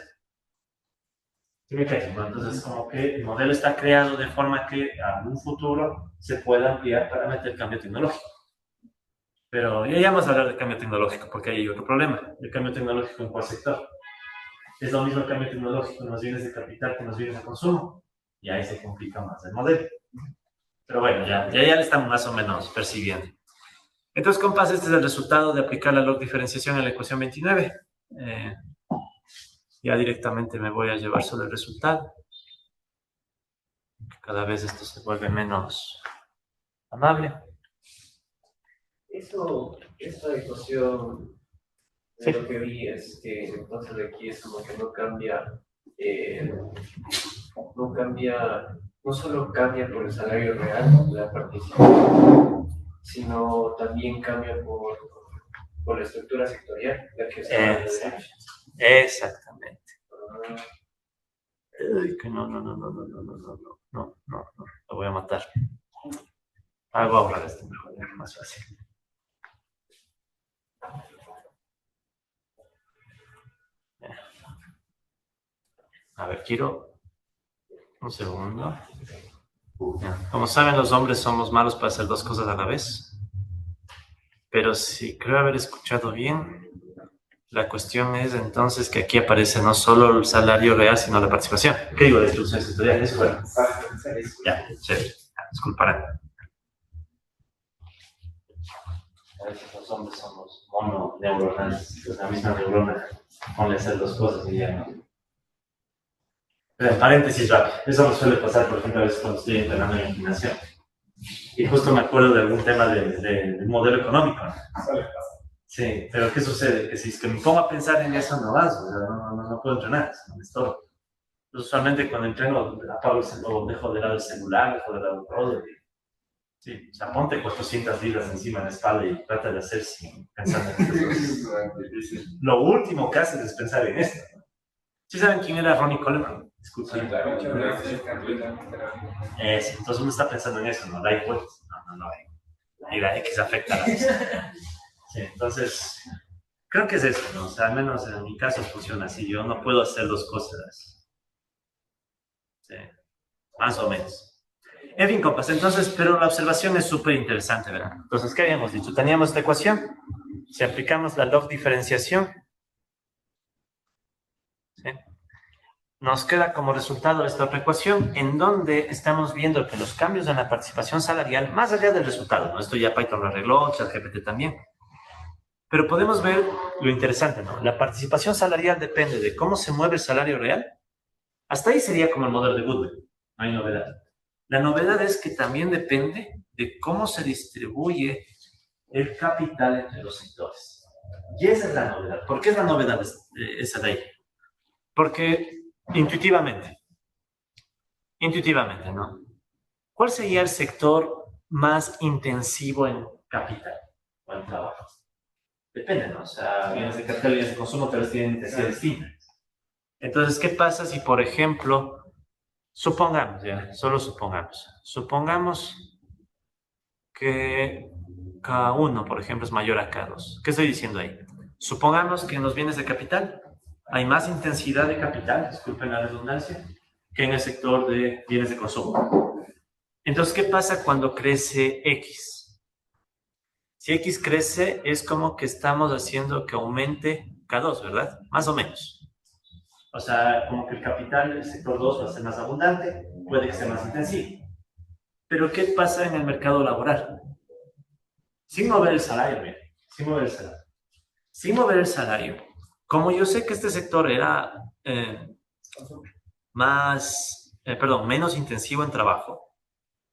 ¿Sí me cae? Entonces, como que el modelo está creado de forma que a un futuro se pueda ampliar para meter cambio tecnológico. Pero ya vamos a hablar de cambio tecnológico, porque hay otro problema. El cambio tecnológico en cuál sector. Es lo mismo el cambio tecnológico en los bienes de capital que en los bienes de consumo. Y ahí se complica más el modelo. Pero bueno, ya le estamos más o menos percibiendo. Entonces, compas, este es el resultado de aplicar la log diferenciación en la ecuación 29. Ya directamente me voy a llevar solo el resultado. Cada vez esto se vuelve menos amable. Esta ecuación, de lo que vi es que entonces aquí es como que no solo cambia por el salario real de la participación, sino también cambia por la estructura sectorial, la que está a la derecha. Exactamente. Que no, lo voy a matar. Hago ahorrar esto mejor, más fácil. A ver, quiero un segundo. Como saben, los hombres somos malos para hacer dos cosas a la vez. Pero si creo haber escuchado bien, la cuestión es entonces que aquí aparece no solo el salario real, sino la participación. ¿Qué digo de instrucción sectorial? Eso bueno. Ya, chévere. Disculparán. A veces los hombres somos mononeuronales, la misma neurona. Ponle hacer dos cosas y ya no. Paréntesis rápido. Eso me suele pasar, por ejemplo, a veces cuando estoy entrenando en inclinación. Y justo me acuerdo de algún tema del modelo económico. Sí, pero ¿qué sucede? Que si es que me pongo a pensar en eso, no vas, o sea, no puedo entrenar, no me estorbo. Entonces, usualmente cuando entreno, apago o dejo de lado el celular, dejo de lado el todo. Sí, o sea, ponte 400 libras encima de la espalda y trata de hacer sin pensar en esto. Lo último que haces es pensar en esto. ¿Sí saben quién era Ronnie Coleman? Disculpen. Sí, claro. Eso, entonces uno está pensando en eso, no da vueltas. No hay. Y la X afecta a la S. Sí, entonces, creo que es eso, ¿no? O sea, al menos en mi caso funciona así. Yo no puedo hacer dos cosas. Sí, más o menos. En fin, compas, entonces, pero la observación es súper interesante, ¿verdad? Entonces, ¿qué habíamos dicho? Teníamos esta ecuación. Si aplicamos la log diferenciación, ¿sí? nos queda como resultado esta otra ecuación en donde estamos viendo que los cambios en la participación salarial, más allá del resultado, ¿no? Esto ya Python lo arregló, ChatGPT también, pero podemos ver lo interesante, ¿no? La participación salarial depende de cómo se mueve el salario real. Hasta ahí sería como el modelo de Goodwin, no hay novedad. La novedad es que también depende de cómo se distribuye el capital entre los sectores. Y esa es la novedad. ¿Por qué es la novedad esa de ahí? Porque intuitivamente, ¿no? ¿Cuál sería el sector más intensivo en capital o en trabajo? Depende, ¿no? O sea, bienes de capital y bienes de consumo, pero tienen intensidad distinta. Entonces, ¿qué pasa si, por ejemplo, supongamos que K1, por ejemplo, es mayor a K2? ¿Qué estoy diciendo ahí? Supongamos que en los bienes de capital hay más intensidad de capital, disculpen la redundancia, que en el sector de bienes de consumo. Entonces, ¿qué pasa cuando crece X? Si X crece, es como que estamos haciendo que aumente K2, ¿verdad? Más o menos. O sea, como que el capital del sector 2 va a ser más abundante, puede que sea más intensivo. Pero ¿qué pasa en el mercado laboral? Sin mover el salario, bien, sin mover el salario. Sin mover el salario, como yo sé que este sector era menos intensivo en trabajo,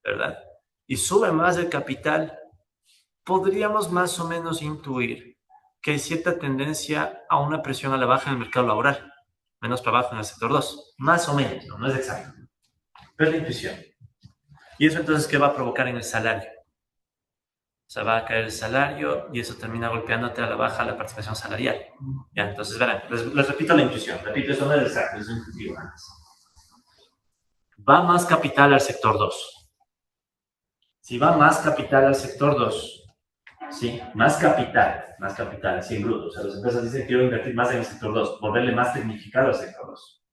¿verdad? Y sube más el capital, podríamos más o menos intuir que hay cierta tendencia a una presión a la baja en el mercado laboral, menos trabajo en el sector 2, más o menos, no es exacto, pero es la intuición. ¿Y eso entonces qué va a provocar en el salario? O sea, va a caer el salario y eso termina golpeándote a la baja la participación salarial. Ya, entonces, verán, les repito la intuición, eso no es exacto, es intuitivo antes. Va más capital al sector 2. Si va más capital al sector 2, sí, más capital, así en bruto. O sea, las empresas dicen que quiero invertir más en el sector 2, volverle más tecnificado al sector 2.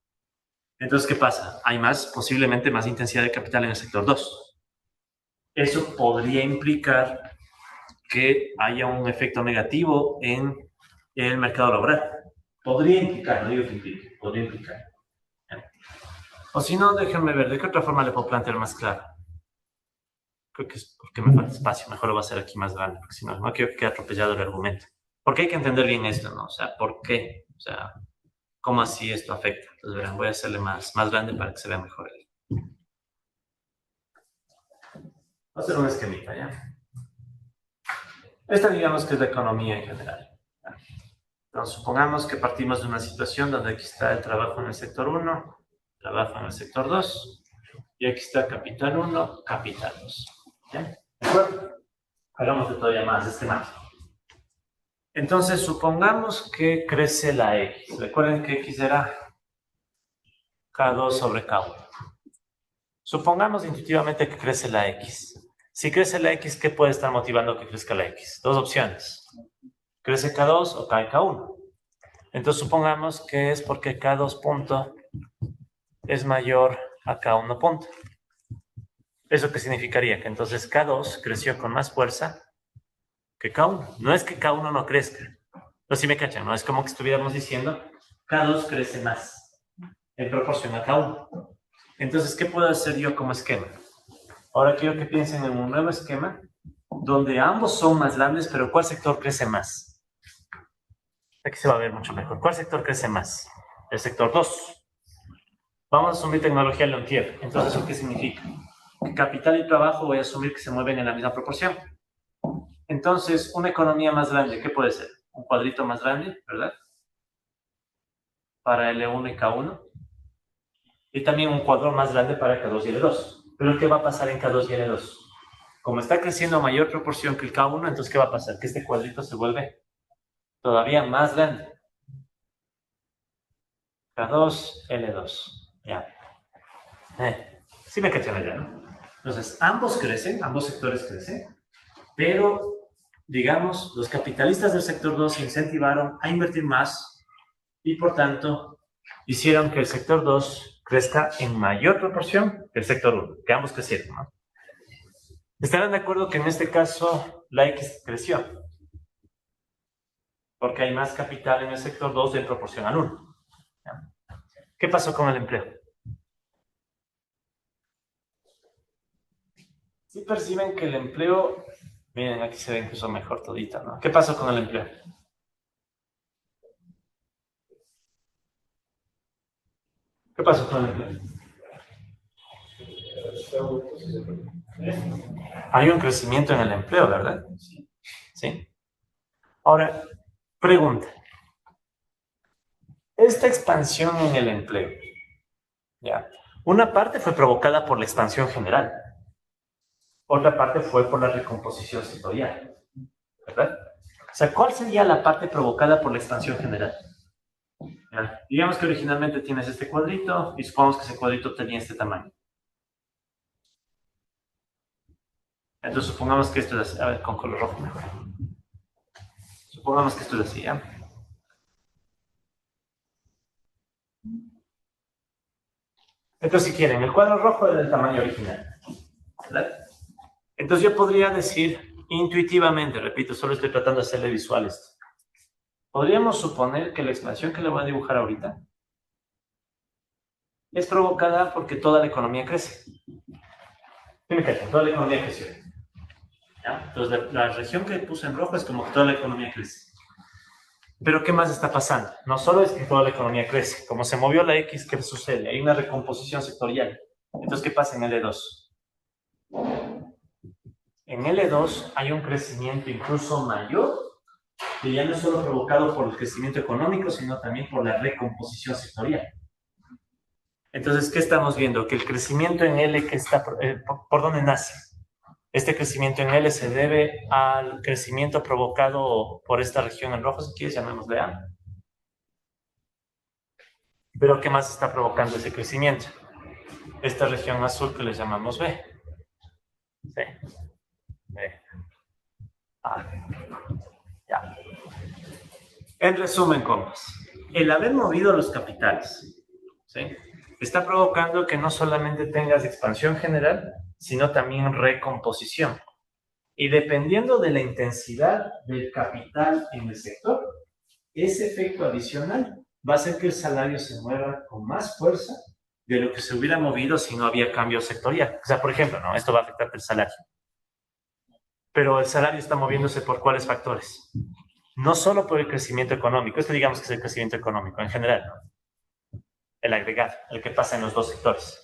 Entonces, ¿qué pasa? Hay posiblemente más intensidad de capital en el sector 2. Eso podría implicar que haya un efecto negativo en el mercado laboral. Podría implicar, no digo que implique, podría implicar. O si no, déjenme ver, ¿de qué otra forma le puedo plantear más claro? Creo que es porque me falta espacio, mejor lo voy a hacer aquí más grande, porque si no, no quiero que quede atropellado el argumento. Porque hay que entender bien esto, ¿no? O sea, ¿por qué? O sea, ¿cómo así esto afecta? Entonces, verán, voy a hacerle más grande para que se vea mejor ahí. Voy a hacer un esquemita, ¿ya? Esta digamos que es la economía en general. Entonces, supongamos que partimos de una situación donde aquí está el trabajo en el sector 1, trabajo en el sector 2, y aquí está capital 1, capital 2. ¿Ya? ¿De acuerdo? Hagamos de todavía más esquemático. Entonces, supongamos que crece la X. Recuerden que X era K2 sobre K1. Supongamos intuitivamente que crece la X. Si crece la X, ¿qué puede estar motivando que crezca la X? Dos opciones. ¿Crece K2 o cae K1? Entonces, supongamos que es porque K2 punto es mayor a K1 punto. ¿Eso qué significaría? Que entonces K2 creció con más fuerza que K1. No es que K1 no crezca. No, si me cachan, ¿no? Es como que estuviéramos diciendo K2 crece más en proporción a K1. Entonces, ¿qué puedo hacer yo como esquema? Ahora quiero que piensen en un nuevo esquema donde ambos son más grandes, pero ¿cuál sector crece más? Aquí se va a ver mucho mejor. ¿Cuál sector crece más? El sector 2. Vamos a asumir tecnología Leontief. Entonces, ¿eso qué significa? Que capital y trabajo voy a asumir que se mueven en la misma proporción. Entonces, una economía más grande, ¿qué puede ser? Un cuadrito más grande, ¿verdad? Para L1 y K1. Y también un cuadro más grande para K2 y L2. Pero ¿qué va a pasar en K2 y L2? Como está creciendo a mayor proporción que el K1, entonces ¿qué va a pasar? Que este cuadrito se vuelve todavía más grande. K2, L2. Ya. Sí me cachan allá, ¿no? Entonces, ambos sectores crecen, pero, digamos, los capitalistas del sector 2 se incentivaron a invertir más y, por tanto, hicieron que el sector 2 crezca en mayor proporción que el sector 1, que ambos crecieron, ¿no? ¿Estarán de acuerdo que en este caso la X creció? Porque hay más capital en el sector 2 en proporción al 1. ¿Qué pasó con el empleo? Sí perciben que el empleo, miren, aquí se ve incluso mejor todita, ¿no? ¿Qué pasó con el empleo? ¿Qué pasó con el empleo? Hay un crecimiento en el empleo, ¿verdad? Sí. Ahora, pregunta. Esta expansión en el empleo, ¿ya? Una parte fue provocada por la expansión general. Otra parte fue por la recomposición sectorial, ¿verdad? O sea, ¿cuál sería la parte provocada por la expansión general? ¿Ya? Digamos que originalmente tienes este cuadrito y supongamos que ese cuadrito tenía este tamaño. Entonces supongamos que esto es así. A ver, con color rojo mejor. Supongamos que esto es así, ¿ya? Entonces, si quieren, el cuadro rojo es del tamaño original, ¿verdad? Entonces yo podría decir intuitivamente, repito, solo estoy tratando de hacerle visual esto. Podríamos suponer que la expansión que le voy a dibujar ahorita es provocada porque toda la economía crece. Toda la economía creció. ¿Ya? Entonces la región que puse en rojo es como que toda la economía crece. Pero ¿qué más está pasando? No solo es que toda la economía crece, como se movió la X, ¿qué sucede? Hay una recomposición sectorial. Entonces, ¿qué pasa en L2? En L2 hay un crecimiento incluso mayor, que ya no es solo provocado por el crecimiento económico, sino también por la recomposición sectorial. Entonces, ¿qué estamos viendo? Que el crecimiento en L, que está, ¿por dónde nace? Este crecimiento en L se debe al crecimiento provocado por esta región en rojo, si quieres llamémosle A. Pero ¿qué más está provocando ese crecimiento? Esta región azul que le llamamos B. C. B. A. Ya. En resumen, compas, el haber movido los capitales, ¿sí?, está provocando que no solamente tengas expansión general, sino también recomposición. Y dependiendo de la intensidad del capital en el sector, ese efecto adicional va a hacer que el salario se mueva con más fuerza de lo que se hubiera movido si no había cambio sectorial. O sea, por ejemplo, ¿no?, esto va a afectar el salario. Pero el salario está moviéndose por ¿cuáles factores? No solo por el crecimiento económico, esto digamos que es el crecimiento económico en general, ¿no?, el agregado, el que pasa en los dos sectores.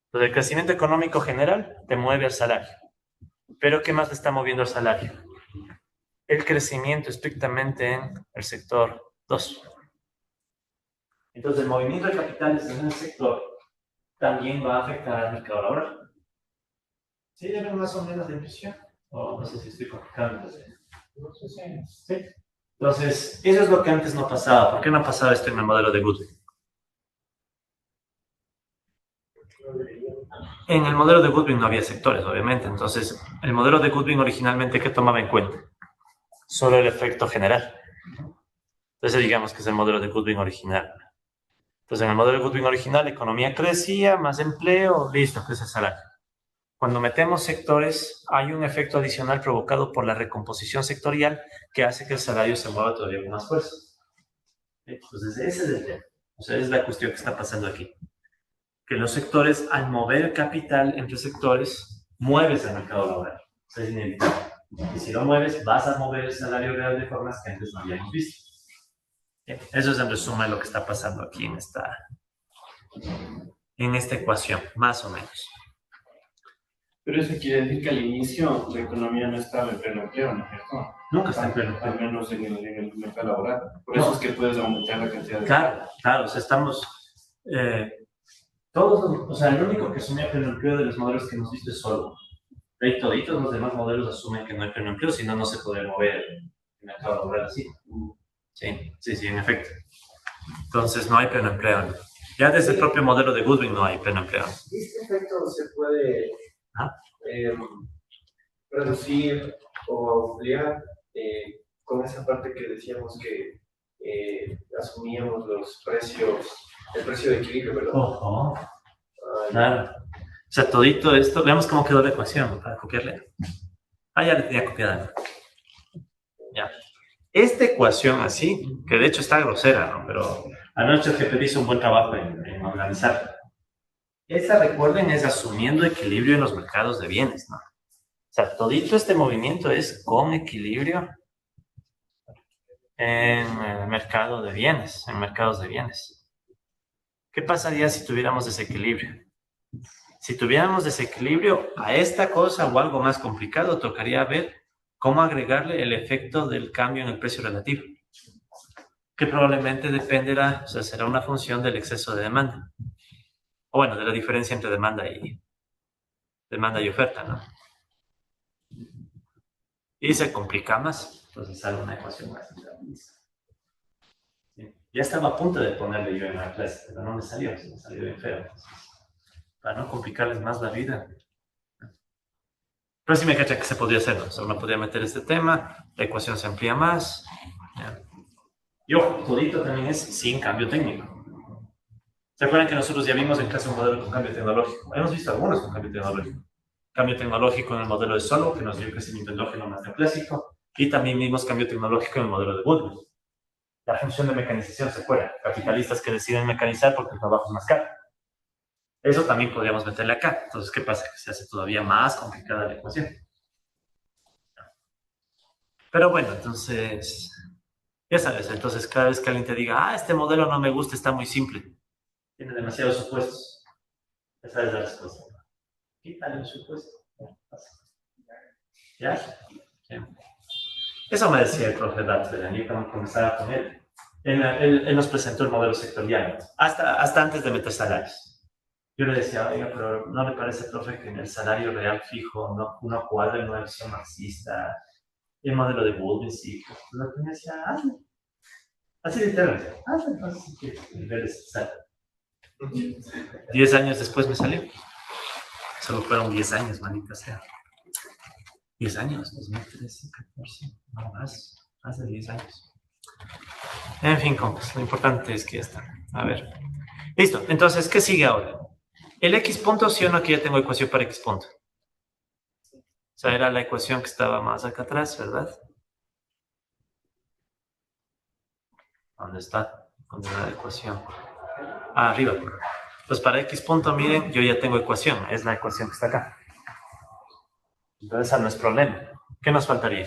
Entonces, el crecimiento económico general te mueve al salario. Pero ¿qué más le está moviendo al salario? El crecimiento estrictamente en el sector 2. Entonces, el movimiento de capitales en el sector también va a afectar al mercado laboral. ¿Sí deben más o menos de impresión? O no sé si estoy complicando. ¿Sí? Entonces, eso es lo que antes no pasaba. ¿Por qué no pasaba esto en el modelo de Goodwin? En el modelo de Goodwin no había sectores, obviamente. Entonces, el modelo de Goodwin originalmente, ¿qué tomaba en cuenta? Solo el efecto general. Entonces, digamos que es el modelo de Goodwin original. Entonces, en el modelo de Goodwin original, la economía crecía, más empleo, listo, crece el salario. Cuando metemos sectores, hay un efecto adicional provocado por la recomposición sectorial que hace que el salario se mueva todavía con más fuerza. Entonces, ese es el tema. O sea, esa es la cuestión que está pasando aquí. Que los sectores, al mover capital entre sectores, mueves el mercado laboral. Eso es inevitable. Y si lo mueves, vas a mover el salario real de formas que antes no habíamos visto. Eso es en resumen lo que está pasando aquí en esta ecuación, más o menos. Pero eso quiere decir que al inicio la economía no estaba en pleno empleo, ¿no es cierto? Nunca está en pleno empleo. Al menos en el mercado laboral. Por eso es que puedes aumentar la cantidad de... Claro, o sea, estamos... todos, o sea, el único que asume pleno empleo de los modelos que hemos visto es solo. Hay toditos los demás modelos asumen que no hay pleno empleo, si no, no se podría mover el mercado laboral así. Sí, en efecto. Entonces no hay pleno empleo, ¿no? Ya desde el propio modelo de Goodwin no hay pleno empleo. ¿Este efecto se puede reducir o ampliar con esa parte que decíamos que asumíamos los precios, el precio de equilibrio, ¿verdad? Ojo. Claro. O sea, todito esto, veamos cómo quedó la ecuación para copiarle. Ya le tenía copiada. Ya. Esta ecuación así, que de hecho está grosera, ¿no? Pero Anoche GPT hizo un buen trabajo en organizar. Esta, recuerden, es asumiendo equilibrio en los mercados de bienes, ¿no? O sea, todito este movimiento es con equilibrio en el mercado de bienes, en mercados de bienes. ¿Qué pasaría si tuviéramos desequilibrio? Si tuviéramos desequilibrio a esta cosa o algo más complicado, tocaría ver cómo agregarle el efecto del cambio en el precio relativo, que probablemente dependerá, o sea, será una función del exceso de demanda. O bueno, de la diferencia entre demanda y oferta, ¿no? Y se complica más, entonces sale una ecuación más. ¿Sí? Ya estaba a punto de ponerle yo en la clase, pero no me salió bien feo. Entonces, para no complicarles más la vida. Pero sí me cacha que se podría hacer, ¿no? O sea, uno podría meter este tema, la ecuación se amplía más. ¿Ya? Y ojo, todito también es sin cambio técnico. ¿Se acuerdan que nosotros ya vimos en clase un modelo con cambio tecnológico? Hemos visto algunos con cambio tecnológico. Cambio tecnológico en el modelo de Solow, que nos dio crecimiento endógeno más neoclásico, y también vimos cambio tecnológico en el modelo de Goodman. La función de mecanización se fuera. Capitalistas que deciden mecanizar porque el trabajo es más caro. Eso también podríamos meterle acá. Entonces, ¿qué pasa? Que se hace todavía más complicada la ecuación. Pero bueno, entonces, ya sabes, entonces cada vez que alguien te diga, este modelo no me gusta, está muy simple, tiene demasiados supuestos, ya sabes la respuesta. Quítale un supuesto. ¿Ya? Sí. Eso me decía el profe Datfeld, yo cuando comenzaba con él. Él nos presentó el modelo sectorial, hasta antes de meter salarios. Yo le decía, oiga, pero ¿no le parece, profe, que en el salario real fijo uno cuadra en una visión marxista, el modelo de Goodman, sí? Lo que me decía, hazle. Así literalmente, hazle, entonces, ¿qué niveles sale? 10 años después me salió. Solo fueron 10 años, manita sea. 10 años, 2013, 14, no más de 10 años. En fin, compas, lo importante es que ya está. A ver. Listo, entonces, ¿qué sigue ahora? El x punto, sí o no, aquí ya tengo ecuación para x punto. O sea, era la ecuación que estaba más acá atrás, ¿verdad? ¿Dónde está? ¿Dónde está la ecuación? Arriba. Pues para x punto, miren, yo ya tengo ecuación. Es la ecuación que está acá. Entonces, esa no es problema. ¿Qué nos faltaría?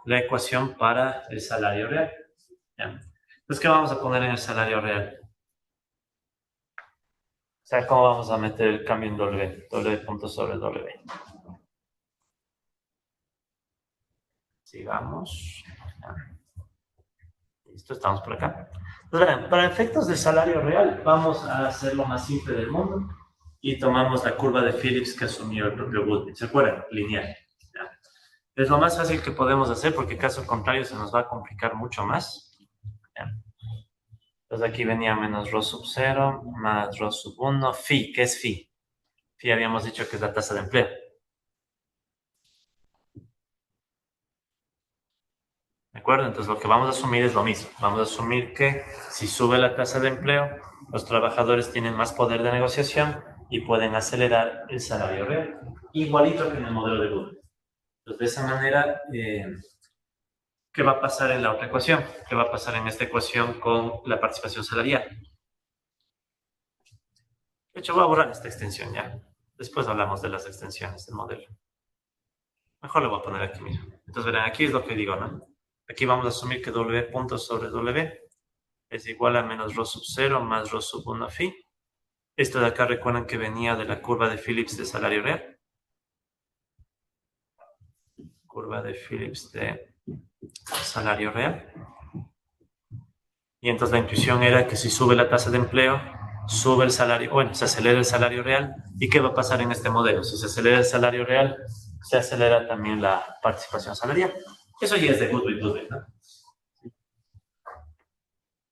La ecuación para el salario real. ¿Ya? Entonces, ¿qué vamos a poner en el salario real? O sea, ¿cómo vamos a meter el cambio en W? W punto sobre W. Sigamos. Listo, estamos por acá. Entonces, vean, para efectos de salario real, vamos a hacer lo más simple del mundo y tomamos la curva de Phillips que asumió el propio Goodman. ¿Se acuerdan? Lineal. ¿Ya? Es lo más fácil que podemos hacer porque caso contrario se nos va a complicar mucho más. ¿Ya? Entonces aquí venía menos rho sub 0 más rho sub 1, phi. ¿Qué es phi? Phi habíamos dicho que es la tasa de empleo. ¿De acuerdo? Entonces lo que vamos a asumir es lo mismo. Vamos a asumir que si sube la tasa de empleo, los trabajadores tienen más poder de negociación y pueden acelerar el salario real. Igualito que en el modelo de Goodman. Entonces de esa manera, ¿qué va a pasar en la otra ecuación? ¿Qué va a pasar en esta ecuación con la participación salarial? De hecho, voy a borrar esta extensión ya. Después hablamos de las extensiones del modelo. Mejor lo voy a poner aquí mismo. Entonces, verán, aquí es lo que digo, ¿no? Aquí vamos a asumir que W punto sobre W es igual a menos rho sub 0 más rho sub 1 phi. Esto de acá recuerdan que venía de la curva de Phillips de salario real. Curva de Phillips de salario real. Y entonces la intuición era que si sube la tasa de empleo, sube el salario, bueno, se acelera el salario real. ¿Y qué va a pasar en este modelo? Si se acelera el salario real, se acelera también la participación salarial. Eso ya es de Goodman, ¿no?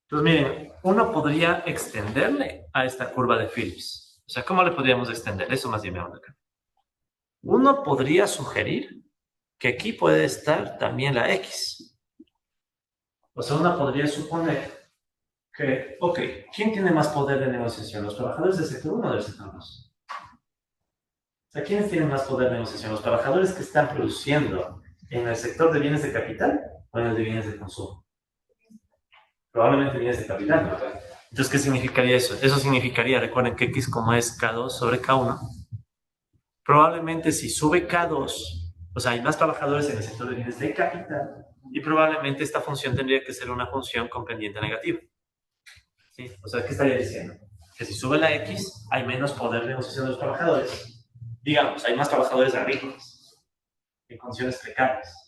Entonces, miren, uno podría extenderle a esta curva de Phillips. O sea, ¿cómo le podríamos extender? Eso más bien veamos acá. Uno podría sugerir que aquí puede estar también la X. O sea, uno podría suponer que, ok, ¿quién tiene más poder de negociación? ¿Los trabajadores del sector 1 o del sector 2? O sea, ¿quiénes tienen más poder de negociación? ¿Los trabajadores que están produciendo en el sector de bienes de capital o en el de bienes de consumo? Probablemente vienes de capital, ¿no? Entonces, ¿qué significaría eso? Eso significaría, recuerden que X como es K2 sobre K1, probablemente si sube K2, o sea, hay más trabajadores en el sector de bienes de capital, y probablemente esta función tendría que ser una función con pendiente negativa. ¿Sí? O sea, ¿qué estaría diciendo? Que si sube la X, hay menos poder de negociación de los trabajadores. Digamos, hay más trabajadores agrícolas en condiciones precarias.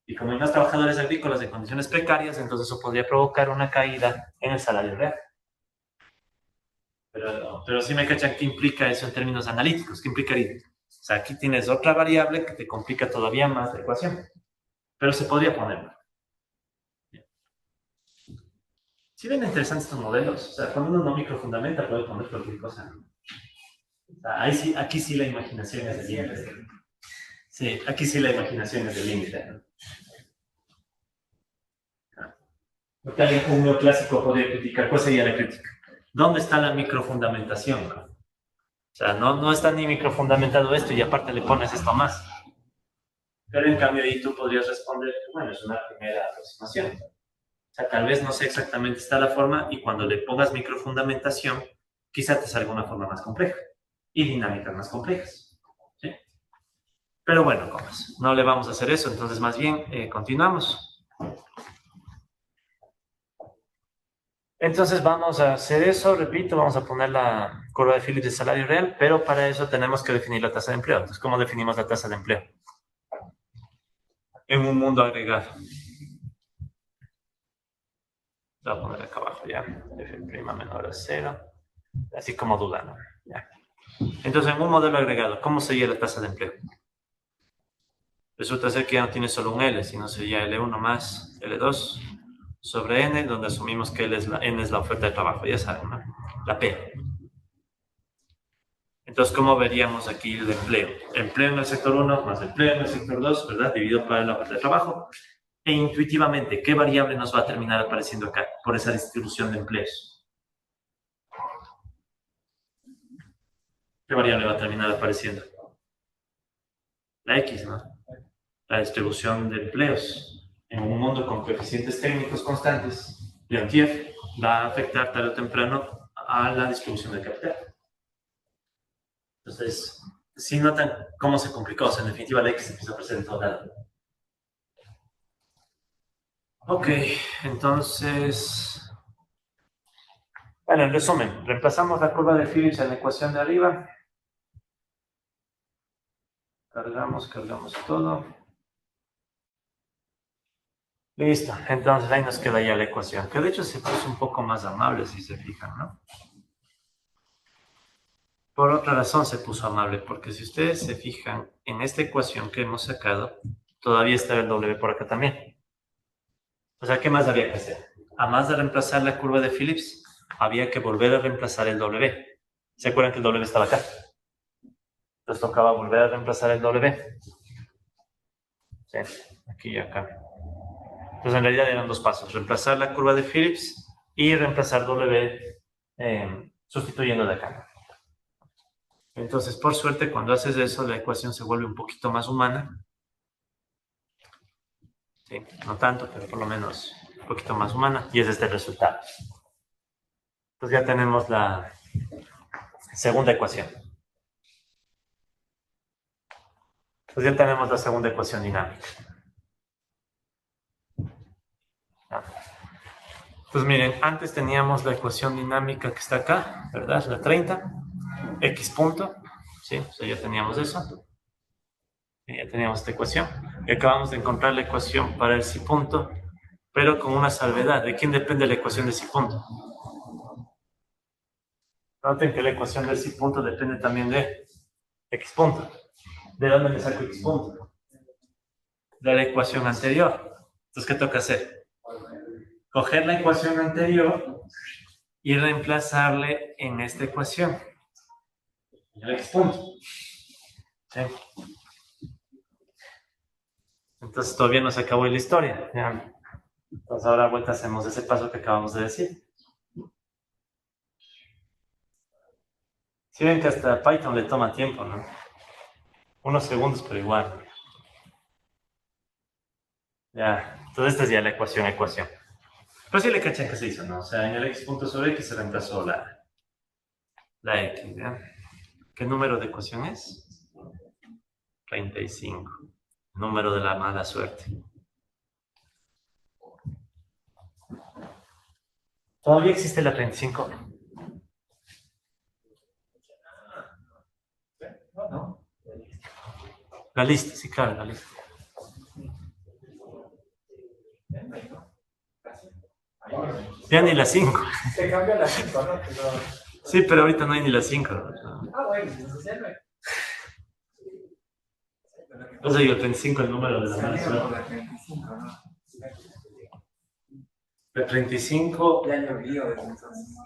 Y como hay más trabajadores agrícolas en condiciones precarias, entonces eso podría provocar una caída en el salario real. Pero sí me cachan qué implica eso en términos analíticos. ¿Qué implicaría? O sea, aquí tienes otra variable que te complica todavía más la ecuación. Pero se podría poner. Sí ven interesantes estos modelos. O sea, cuando uno no microfundamenta puede poner cualquier cosa. O sea, ahí sí, aquí sí la imaginación es el límite. Sí, aquí sí la imaginación es el límite, ¿no? Lo que alguien un neoclásico podría criticar, ¿cuál sería la crítica? ¿Dónde está la microfundamentación? ¿No? O sea, no está ni microfundamentado esto y aparte le pones esto más. Pero en cambio ahí tú podrías responder, bueno, es una primera aproximación. O sea, tal vez no sé exactamente está la forma y cuando le pongas microfundamentación, quizá te salga una forma más compleja y dinámicas más complejas. ¿Sí? Pero bueno, comas, no le vamos a hacer eso, entonces más bien continuamos. Entonces vamos a hacer eso, repito, vamos a poner la curva de Phillips de salario real, pero para eso tenemos que definir la tasa de empleo. Entonces, ¿cómo definimos la tasa de empleo? En un mundo agregado. Lo voy a poner acá abajo ya, F' menor a 0, así como duda, ¿no? Ya. Entonces, en un modelo agregado, ¿cómo sería la tasa de empleo? Resulta ser que ya no tiene solo un L, sino sería L1 más L2 sobre N, donde asumimos que N es la oferta de trabajo, ya saben, ¿no? La P. Entonces, ¿cómo veríamos aquí el empleo? Empleo en el sector 1 más empleo en el sector 2, ¿verdad? Dividido por la oferta de trabajo. E intuitivamente, ¿qué variable nos va a terminar apareciendo acá por esa distribución de empleos? ¿Qué variable va a terminar apareciendo? La X, ¿no? La distribución de empleos en un mundo con coeficientes técnicos constantes, Leontief, va a afectar tarde o temprano a la distribución del capital. Entonces, si notan cómo se complicó, o sea, en definitiva la X empieza a aparecer en todo lado. Ok, entonces, bueno, en resumen, reemplazamos la curva de Phillips en la ecuación de arriba. Cargamos todo. Listo, entonces ahí nos queda ya la ecuación, que de hecho se puso un poco más amable si se fijan, ¿no? Por otra razón se puso amable, porque si ustedes se fijan en esta ecuación que hemos sacado, todavía está el W por acá también. O sea, ¿qué más había que hacer? Además de reemplazar la curva de Phillips, había que volver a reemplazar el W. ¿Se acuerdan que el W estaba acá? Entonces tocaba volver a reemplazar el W. Sí, aquí y acá. Entonces en realidad eran dos pasos, reemplazar la curva de Phillips y reemplazar W sustituyendo de acá. Entonces, por suerte, cuando haces eso, la ecuación se vuelve un poquito más humana. Sí, no tanto, pero por lo menos un poquito más humana. Y es este el resultado. Entonces ya tenemos la segunda ecuación. Entonces ya tenemos la segunda ecuación dinámica. Pues miren, antes teníamos la ecuación dinámica que está acá, ¿verdad? La 30, X punto, ¿sí? O sea, ya teníamos eso. Y ya teníamos esta ecuación. Y acabamos de encontrar la ecuación para el psi punto, pero con una salvedad. ¿De quién depende la ecuación de psi punto? Noten que la ecuación del psi punto depende también de X punto. ¿De dónde me saco X punto? De la ecuación anterior. Entonces, ¿qué toca hacer? Coger la ecuación anterior y reemplazarle en esta ecuación. El X punto. ¿Sí? Entonces todavía no se acabó la historia. ¿Ya? Entonces ahora vuelta hacemos ese paso que acabamos de decir. Si ven que hasta Python le toma tiempo, ¿no? Unos segundos, pero igual. Ya, entonces esta es ya la ecuación. Pero sí le cachan que se hizo, ¿no? O sea, en el x punto sobre x se reemplazó la x, ¿ya? ¿Qué número de ecuación es? 35. Número de la mala suerte. ¿Todavía existe la 35? ¿No? La lista, sí, claro, la lista. Ya ni la 5. Se cambia la 5, ¿no? Pero... Sí, pero ahorita no hay ni la 5. bueno, entonces ya no hay. O sea, el 35 el número de la mala suerte. La 35, ¿no? La 35, Ya llovió desde entonces.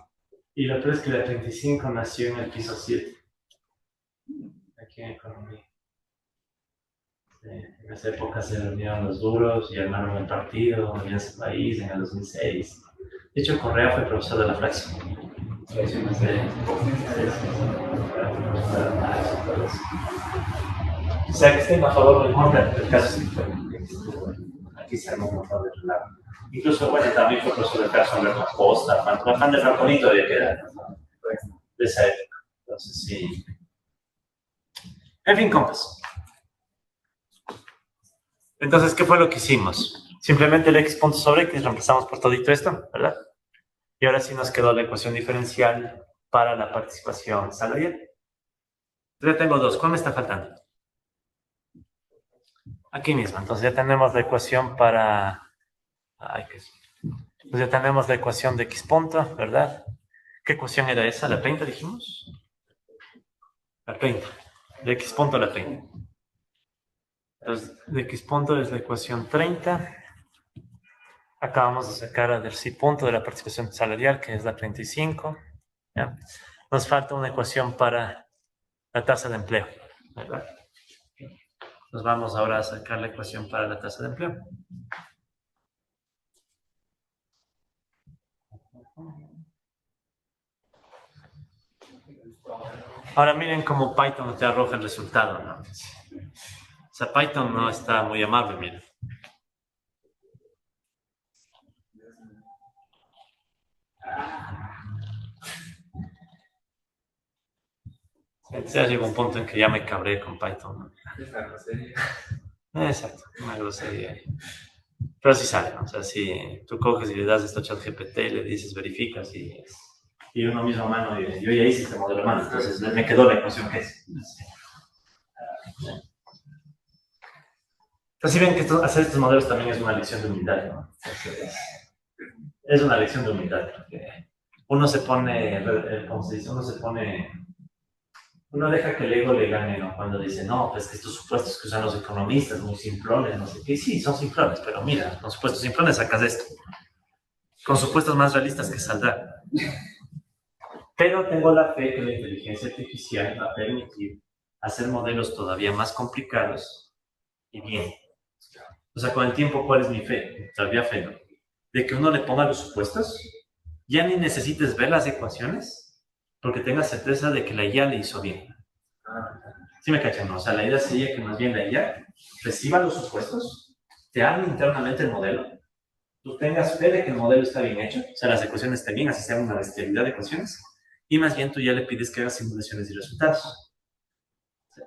y lo peor es que la 35 nació en el piso 7. Aquí en economía. Sí, en esa época se reunieron los duros y armaron el partido, en ese país, en el 2006. De hecho, Correa fue profesor de la fracción. O sea, que estén a favor del contra, el caso sí fue. Aquí se armó un montón de relajo. Incluso, bueno, también fue profesor de caso Alberto Costa, Juan de Francolito había quedado de esa época. Entonces, sí. En fin, compas. Entonces, ¿qué fue lo que hicimos? Simplemente el x punto sobre x reemplazamos por todito esto, ¿verdad? Y ahora sí nos quedó la ecuación diferencial para la participación salarial. Ya tengo dos. ¿Cuál me está faltando? Aquí mismo. Entonces ya tenemos la ecuación para... Entonces ya tenemos la ecuación de x punto, ¿verdad? ¿Qué ecuación era esa? ¿La 30 dijimos? La 30. De x punto a la 30. Entonces, de x punto es la ecuación 30. Acá vamos a sacar a del sí punto de la participación salarial, que es la 35. ¿Ya? Nos falta una ecuación para la tasa de empleo, ¿verdad? Nos vamos ahora a sacar la ecuación para la tasa de empleo. Ahora miren cómo Python te arroja el resultado, ¿no? O sea, Python no está muy amable, miren. Ya llegó un punto en que ya me cabré con Python, ¿no? Exacto, una grosería. Pero sí sale, ¿no? O sea, si tú coges y le das esto a ChatGPT, le dices verificas y uno mismo a mano, y yo ya hice este modelo a mano, entonces me quedó la ecuación que es. Entonces, si ven que hacer estos modelos también es una lección de humildad, ¿no? Es una lección de humildad, porque uno se pone, ¿cómo se dice? Uno deja que el ego le gane, ¿no? Cuando dice, no, pues que estos supuestos que usan los economistas, muy simplones, no sé qué. Sí, son simplones, pero mira, con supuestos simplones sacas esto. Con supuestos más realistas que saldrá. Pero tengo la fe que la inteligencia artificial va a permitir hacer modelos todavía más complicados y bien. O sea, con el tiempo, ¿cuál es mi fe? Todavía fe, ¿no? De que uno le ponga los supuestos, ya ni necesites ver las ecuaciones, porque tengas certeza de que la IA le hizo bien. ¿Sí me cachan? ¿No? O sea, la idea sería que más bien la IA reciba los supuestos, te arme internamente el modelo, tú tengas fe de que el modelo está bien hecho, o sea, las ecuaciones estén bien, así sea una bestialidad de ecuaciones, y más bien tú ya le pides que haga simulaciones y resultados.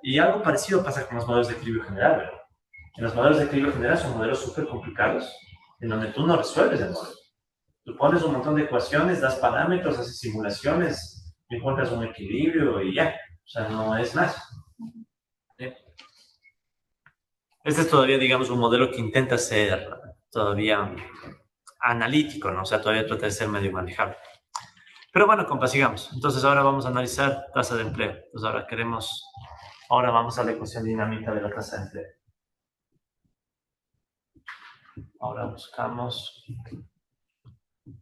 Y algo parecido pasa con los modelos de equilibrio general, ¿verdad? En los modelos de equilibrio general son modelos súper complicados, en donde tú no resuelves el modelo. Tú pones un montón de ecuaciones, das parámetros, haces simulaciones, encuentras un equilibrio y ya. O sea, no es más. Este es todavía, digamos, un modelo que intenta ser todavía analítico, ¿no? O sea, todavía trata de ser medio manejable. Pero bueno, compas, sigamos. Entonces ahora vamos a analizar tasa de empleo. Entonces ahora vamos a la ecuación dinámica de la tasa de empleo. Ahora buscamos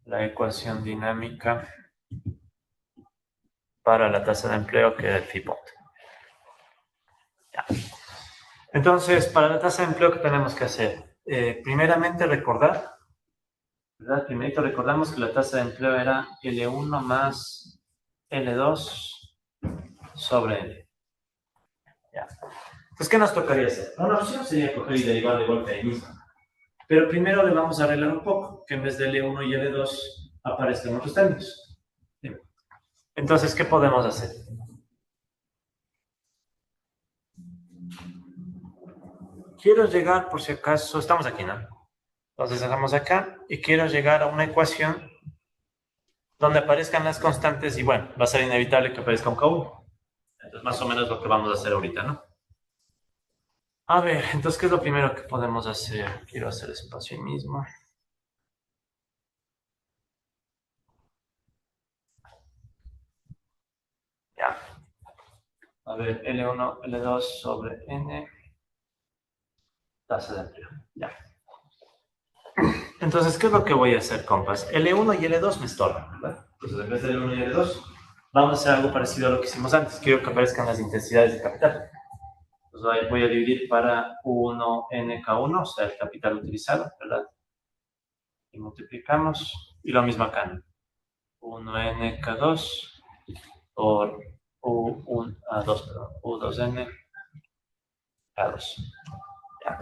la ecuación dinámica para la tasa de empleo, que es el phi punto. Ya. Entonces, para la tasa de empleo, ¿qué tenemos que hacer? Primeramente recordar, ¿verdad? Primerito recordamos que la tasa de empleo era L1 más L2 sobre L. Ya. Entonces, ¿qué nos tocaría hacer? Una opción sería coger y derivar de golpe ahí mismo. Pero primero le vamos a arreglar un poco, que en vez de L1 y L2 aparezcan otros términos. Bien. Entonces, ¿qué podemos hacer? Quiero llegar, por si acaso, estamos aquí, ¿no? Entonces dejamos acá y quiero llegar a una ecuación donde aparezcan las constantes y bueno, va a ser inevitable que aparezca un K1. Entonces más o menos lo que vamos a hacer ahorita, ¿no? A ver, entonces, ¿qué es lo primero que podemos hacer? Quiero hacer espacio ahí mismo. Ya. A ver, L1, L2 sobre N, tasa de empleo. Ya. Entonces, ¿qué es lo que voy a hacer, compas? L1 y L2 me estorban, ¿verdad? Entonces, en vez de L1 y L2, vamos a hacer algo parecido a lo que hicimos antes. Quiero que aparezcan las intensidades de capital. Entonces, voy a dividir para U1NK1, o sea, el capital utilizado, ¿verdad? Y multiplicamos. Y lo mismo acá, ¿no? 1NK2 por U2N K2. Ya.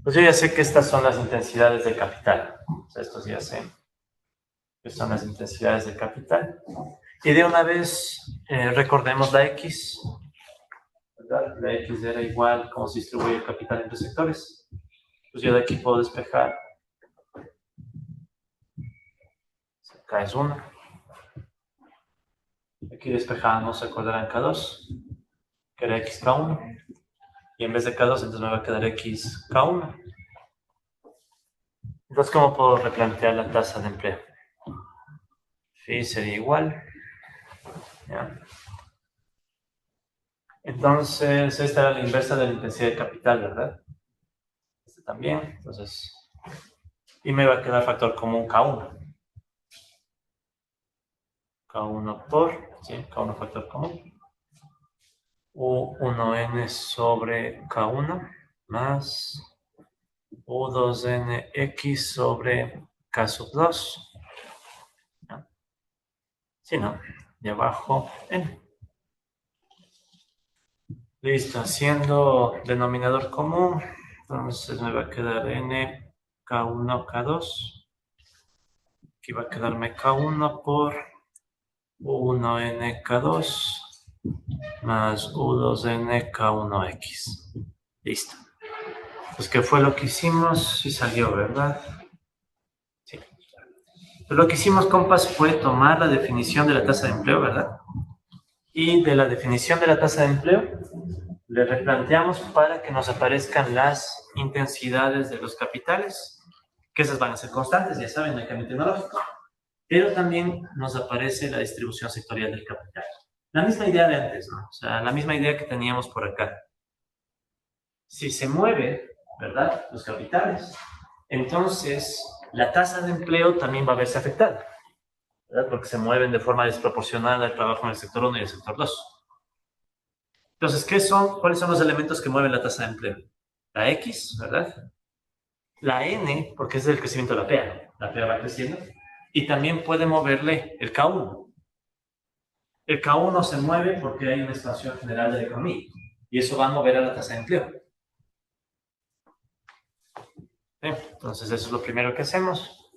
Pues yo ya sé que estas son las intensidades de capital. O sea, estos ya sé que son las intensidades de capital. Y de una vez recordemos la X, ¿verdad? La X era igual cómo se distribuye el capital entre sectores. Pues yo de aquí puedo despejar. Acá es 1. Aquí despejamos, se acordarán K2, que era XK1. Y en vez de K2, entonces me va a quedar XK1. Entonces, ¿cómo puedo replantear la tasa de empleo? Phi sería igual. ¿Ya? Entonces, esta era la inversa de la intensidad de capital, ¿verdad? Este también. Entonces, y me va a quedar factor común K1. K1 por, ¿sí? K1 factor común. U1N sobre K1 más U2NX sobre K sub 2. ¿No? Sí, ¿no? Y abajo N. Listo, haciendo denominador común, entonces me va a quedar N, K1, K2. Aquí va a quedarme K1 por U1N, K2 más U2N, K1X. Listo. Pues, ¿qué fue lo que hicimos? Sí salió, ¿verdad? Sí. Pues lo que hicimos, compas, fue tomar la definición de la tasa de empleo, ¿verdad? Y de la definición de la tasa de empleo, le replanteamos para que nos aparezcan las intensidades de los capitales, que esas van a ser constantes, ya saben, el cambio tecnológico. Pero también nos aparece la distribución sectorial del capital. La misma idea de antes, ¿no? O sea, la misma idea que teníamos por acá. Si se mueve, ¿verdad?, los capitales, entonces la tasa de empleo también va a verse afectada, ¿verdad? Porque se mueven de forma desproporcional al trabajo en el sector 1 y el sector 2. Entonces, ¿cuáles son los elementos que mueven la tasa de empleo? La X, ¿verdad? La N, porque es el crecimiento de la PA. La PA va creciendo. Y también puede moverle el K1. El K1 se mueve porque hay una expansión general de la economía. Y eso va a mover a la tasa de empleo. Bien, entonces, eso es lo primero que hacemos.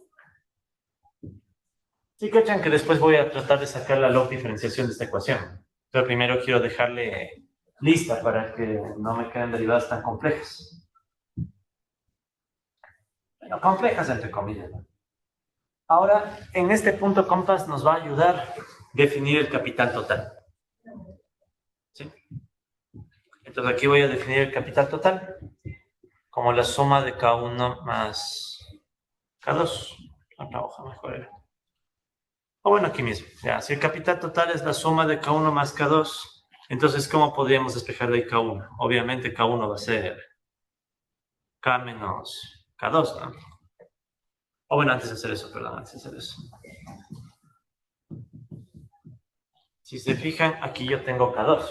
Sí, cachan que después voy a tratar de sacar la log diferenciación de esta ecuación. Pero primero quiero dejarle lista para que no me queden derivadas tan complejas. Bueno, complejas entre comillas, ¿no? Ahora, en este punto, compas, nos va a ayudar definir el capital total. ¿Sí? Entonces aquí voy a definir el capital total como la suma de K1 más K2. Otra hoja mejor era. O bueno, aquí mismo. Ya, si el capital total es la suma de K1 más K2, entonces, ¿cómo podríamos despejar de ahí K1? Obviamente K1 va a ser K menos K2, ¿no? O bueno, antes de hacer eso, perdón, antes de hacer eso. Si se fijan, aquí yo tengo K2.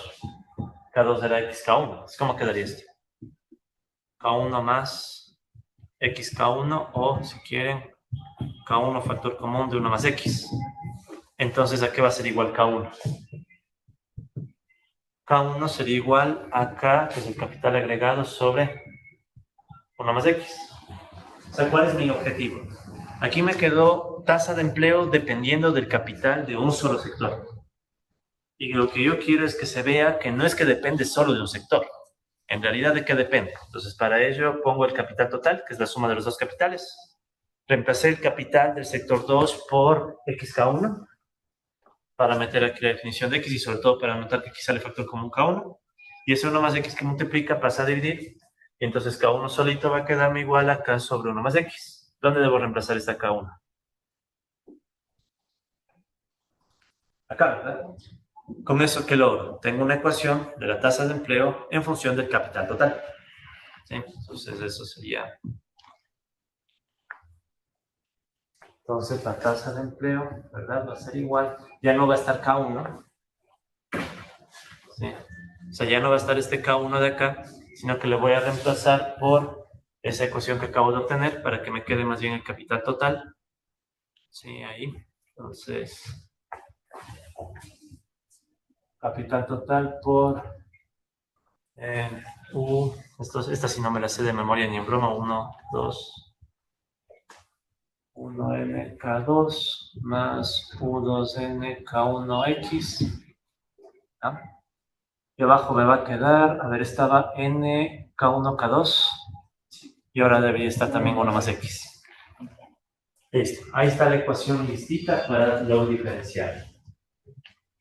K2 era XK1. ¿Cómo quedaría esto? K1 más XK1 o, si quieren, K1 factor común de 1 más X. Entonces, ¿a qué va a ser igual K1? K1 sería igual a K, que es el capital agregado, sobre 1 más X. sea, ¿cuál es mi objetivo? Aquí me quedó tasa de empleo dependiendo del capital de un solo sector. Y lo que yo quiero es que se vea que no es que depende solo de un sector. En realidad, ¿de qué depende? Entonces, para ello pongo el capital total, que es la suma de los dos capitales. Reemplacé el capital del sector 2 por XK1 para meter aquí la definición de X y sobre todo para notar que aquí sale factor común K1. Y ese 1 más X que multiplica pasa a dividir. Y entonces K1 solito va a quedarme igual a K sobre 1 más X. ¿Dónde debo reemplazar esta K1? Acá, ¿verdad? Con eso, ¿qué logro? Tengo una ecuación de la tasa de empleo en función del capital total. ¿Sí? Entonces, eso sería. Entonces, la tasa de empleo, ¿verdad? Va a ser igual. Ya no va a estar K1. ¿Sí? O sea, ya no va a estar este K1 de acá, sino que le voy a reemplazar por esa ecuación que acabo de obtener para que me quede más bien el capital total. Sí, ahí. Entonces, capital total por U. Esta sí no me la sé de memoria ni en broma. 1, 2, 1nk2 más U2nk1x. ¿Ah? Y abajo me va a quedar, a ver, estaba nk1k2 y ahora debería estar también 1 más x. Listo, ahí está la ecuación listita para luego diferenciar.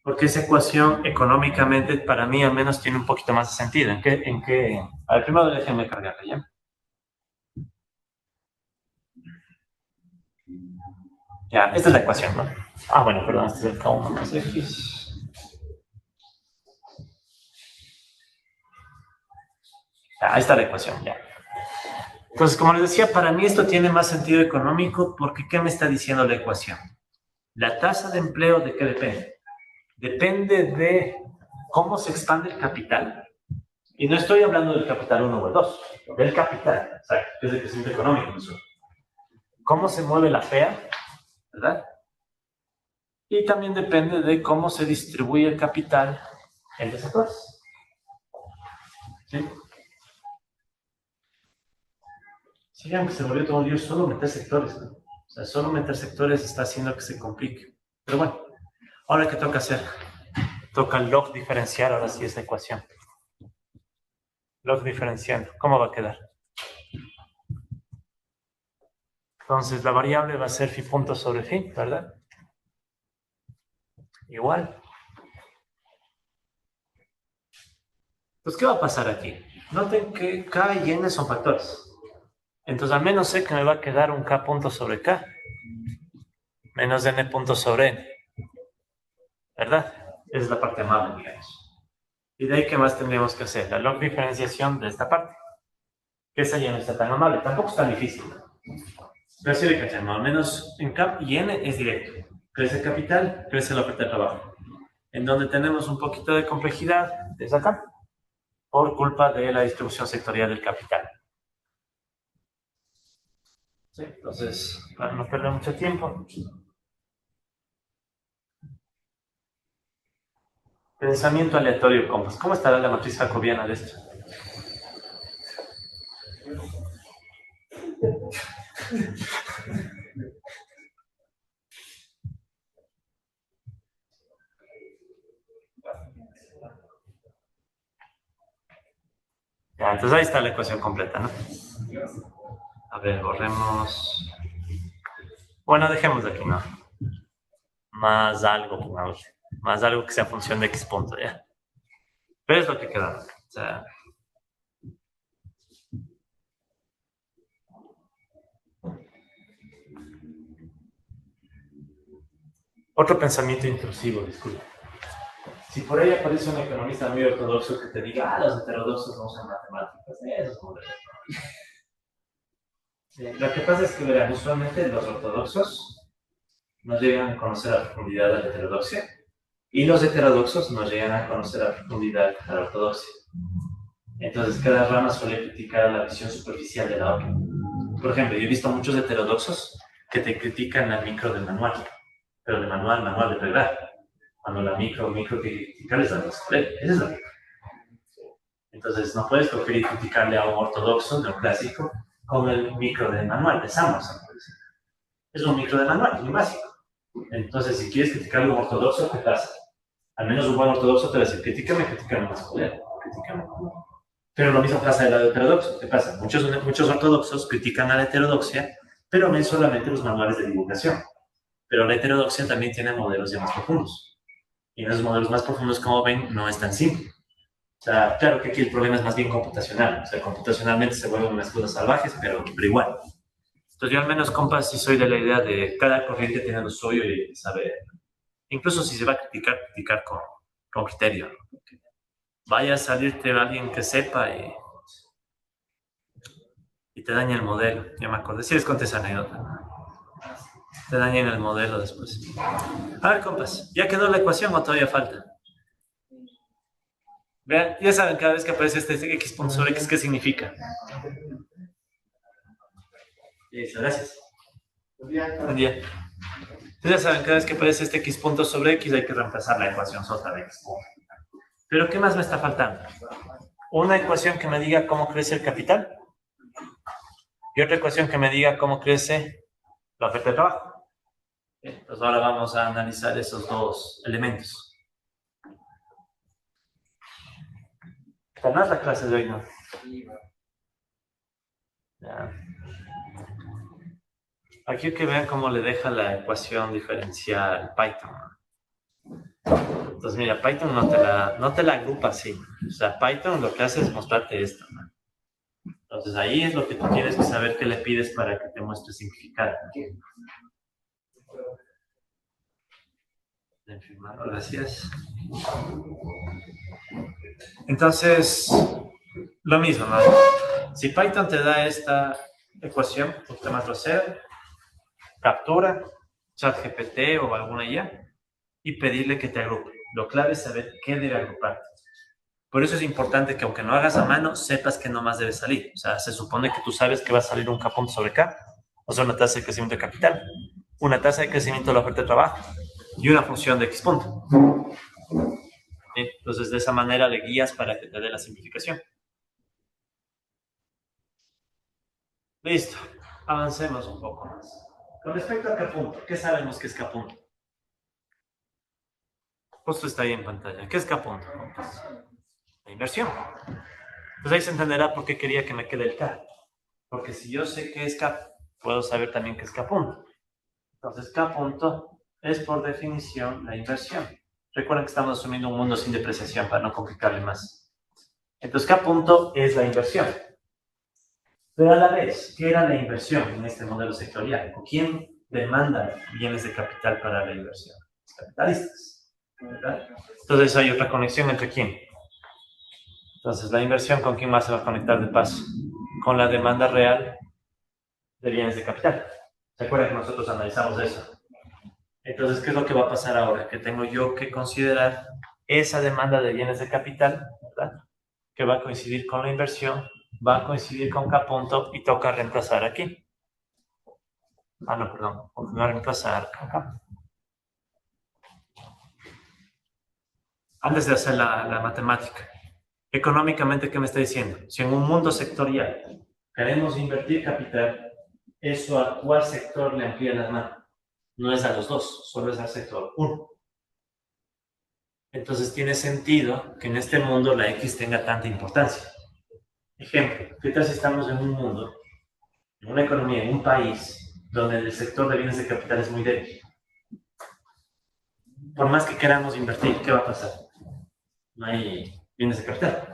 Porque esa ecuación económicamente para mí al menos tiene un poquito más de sentido. ¿En qué? A ver, primero déjenme cargarla, ¿ya? Ya, esta es la ecuación, ¿no? Ah, bueno, perdón, este es el K1 más X. Ahí está la ecuación, ya. Entonces, como les decía, para mí esto tiene más sentido económico porque ¿qué me está diciendo la ecuación? La tasa de empleo, ¿de qué depende? Depende de cómo se expande el capital. Y no estoy hablando del capital 1 o el 2, del capital, o sea, que es el crecimiento económico. Eso. Cómo se mueve la FEA, ¿verdad? Y también depende de cómo se distribuye el capital en los sectores. ¿Sí? Sí, aunque se volvió todo Dios, solo meter sectores, ¿no? O sea, solo meter sectores está haciendo que se complique. Pero bueno, ahora ¿qué toca hacer? Toca log diferenciar ahora sí esta ecuación. Log diferenciando. ¿Cómo va a quedar? Entonces la variable va a ser phi punto sobre phi, ¿verdad? Igual. Entonces, ¿qué va a pasar aquí? Noten que K y N son factores. Entonces, al menos sé que me va a quedar un K punto sobre K menos N punto sobre N. ¿Verdad? Esa es la parte amable, digamos. Y de ahí, ¿qué más tendríamos que hacer? La log diferenciación de esta parte. Que esa ya no está tan amable. Tampoco es tan difícil. Pero sí le cachamos. Al menos en K y N es directo. Crece el capital, crece la oferta de trabajo. En donde tenemos un poquito de complejidad es acá. Por culpa de la distribución sectorial del capital. Sí, entonces, para no perder mucho tiempo. Pensamiento aleatorio, compas. ¿Cómo estará la matriz jacobiana de esto? Ya, entonces ahí está la ecuación completa, ¿no? A ver, borremos. Bueno, dejemos de aquí, ¿no? Más algo, pongamos. Más algo que sea función de x punto, ¿ya? Pero es lo que queda. O sea. Otro pensamiento intrusivo, disculpe. Si por ahí aparece un economista muy ortodoxo que te diga, los heterodoxos no usan matemáticas, eso es muy bien. Lo que pasa es que, verán, usualmente los ortodoxos no llegan a conocer a profundidad la heterodoxia y los heterodoxos no llegan a conocer a profundidad la ortodoxia. Entonces, cada rama suele criticar la visión superficial de la otra. Por ejemplo, yo he visto muchos heterodoxos que te critican la micro del manual, pero de manual de pregrado. Cuando la micro que criticar es la esa es la micro. Entonces, no puedes coger y criticarle a un ortodoxo neoclásico con el micro de manual de Samuelson. Es un micro de manual, muy básico. Entonces, si quieres criticar un ortodoxo, ¿qué pasa? Al menos un buen ortodoxo te va a decir, critícame más poder, critícame. Pero lo mismo pasa del lado heterodoxo. ¿Qué pasa? Muchos ortodoxos critican a la heterodoxia, pero ven solamente los manuales de divulgación. Pero la heterodoxia también tiene modelos ya más profundos. Y en esos modelos más profundos, como ven, no es tan simple. O sea, claro que aquí el problema es más bien computacional. O sea, computacionalmente se vuelven unas cosas salvajes, pero igual. Entonces yo al menos, compas, sí soy de la idea de cada corriente tiene lo suyo y saber. Incluso si se va a criticar con criterio. Vaya a salirte alguien que sepa y te daña el modelo. Ya me acordé. Sí les conté esa anécdota. Te dañan el modelo después. A ver, compas, ¿ya quedó la ecuación o todavía falta? Vean, ya saben cada vez que aparece este x punto sobre x, ¿qué significa? Listo, gracias. Buen día. Entonces ya saben, cada vez que aparece este x punto sobre x hay que reemplazar la ecuación sota de x punto. Pero ¿qué más me está faltando? Una ecuación que me diga cómo crece el capital y otra ecuación que me diga cómo crece la oferta de trabajo. Entonces ahora vamos a analizar esos dos elementos. Esta no es la clase de hoy, ¿no? Ya. Aquí hay que vean cómo le deja la ecuación diferencial Python. Entonces mira, Python no te la agrupa así. O sea, Python lo que hace es mostrarte esto, ¿no? Entonces ahí es lo que tú tienes que saber qué le pides para que te muestre simplificado. Gracias. Entonces, lo mismo, ¿no? Si Python te da esta ecuación, usted más grosero, captura ChatGPT o alguna IA y pedirle que te agrupe. Lo clave es saber qué debe agruparte. Por eso es importante que aunque no hagas a mano, sepas que no más debe salir. O sea, se supone que tú sabes que va a salir un K punto sobre K, o sea, una tasa de crecimiento de capital, una tasa de crecimiento de la oferta de trabajo y una función de X punto. Entonces, de esa manera le guías para que te dé la simplificación. Listo. Avancemos un poco más. Con respecto a K punto, ¿qué sabemos que es K punto? Justo está ahí en pantalla. ¿Qué es K punto? La inversión. Pues ahí se entenderá por qué quería que me quede el K. Porque si yo sé qué es K, puedo saber también qué es K punto. Entonces, K punto es por definición la inversión. Recuerden que estamos asumiendo un mundo sin depreciación para no complicarle más. Entonces, K punto es la inversión. Pero a la vez, ¿qué era la inversión en este modelo sectorial? ¿O quién demanda bienes de capital para la inversión? Los capitalistas, ¿verdad? Entonces hay otra conexión entre quién. Entonces, la inversión, ¿con quién más se va a conectar de paso? Con la demanda real de bienes de capital. ¿Se acuerdan que nosotros analizamos eso? Entonces, ¿qué es lo que va a pasar ahora? Que tengo yo que considerar esa demanda de bienes de capital, ¿verdad? Que va a coincidir con la inversión, va a coincidir con K punto y toca reemplazar aquí. No, perdón, va a reemplazar acá. Antes de hacer la matemática, económicamente, ¿qué me está diciendo? Si en un mundo sectorial queremos invertir capital, ¿eso a cuál sector le amplía las manos? No es a los dos, solo es al sector 1. Entonces tiene sentido que en este mundo la X tenga tanta importancia. Ejemplo, ¿qué tal si estamos en un mundo, en una economía, en un país, donde el sector de bienes de capital es muy débil? Por más que queramos invertir, ¿qué va a pasar? No hay bienes de capital.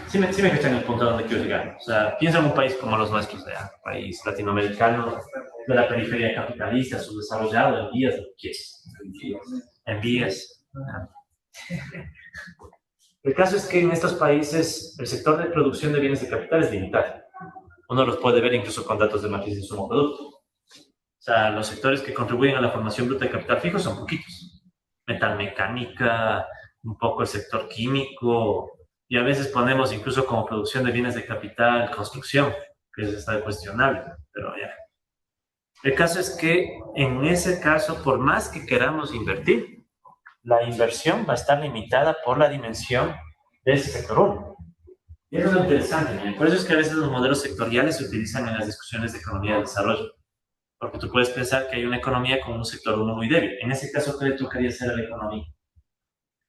Sí me cachan el punto a donde quiero llegar. O sea, piensa en un país como los nuestros, un país latinoamericano, de la periferia capitalista, subdesarrollado, en vías, lo que quieras. En vías. El caso es que en estos países el sector de producción de bienes de capital es limitado. Uno los puede ver incluso con datos de matriz de sumo producto. O sea, los sectores que contribuyen a la formación bruta de capital fijo son poquitos. Metalmecánica, un poco el sector químico, y a veces ponemos incluso como producción de bienes de capital construcción, que eso está cuestionable, pero ya. El caso es que en ese caso, por más que queramos invertir, la inversión va a estar limitada por la dimensión de ese sector 1. Y eso es lo interesante, ¿no? Por eso es que a veces los modelos sectoriales se utilizan en las discusiones de economía de desarrollo. Porque tú puedes pensar que hay una economía con un sector uno muy débil. En ese caso, ¿qué le tocaría hacer a la economía?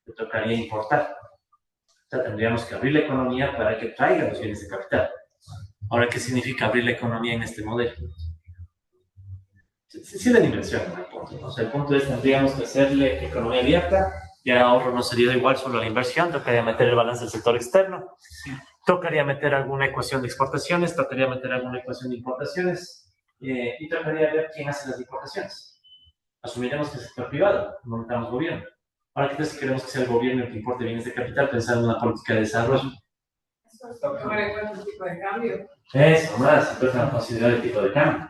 Le tocaría importar. O sea, tendríamos que abrir la economía para que traiga los bienes de capital. Ahora, ¿qué significa abrir la economía en este modelo? Sí, la inversión, no hay punto, ¿no? O sea, el punto es, tendríamos que hacerle economía abierta, ya ahorro no sería igual solo la inversión, tocaría meter el balance del sector externo, tocaría meter alguna ecuación de exportaciones, tocaría meter alguna ecuación de importaciones, y tocaría ver quién hace las importaciones. Asumiremos que es el sector privado, no necesitamos gobierno. Ahora, ¿qué tal si queremos que sea el gobierno el que importe bienes de capital pensando en una política de desarrollo? Tomar en cuenta el tipo de cambio. Eso, más, entonces a considerar el tipo de cambio.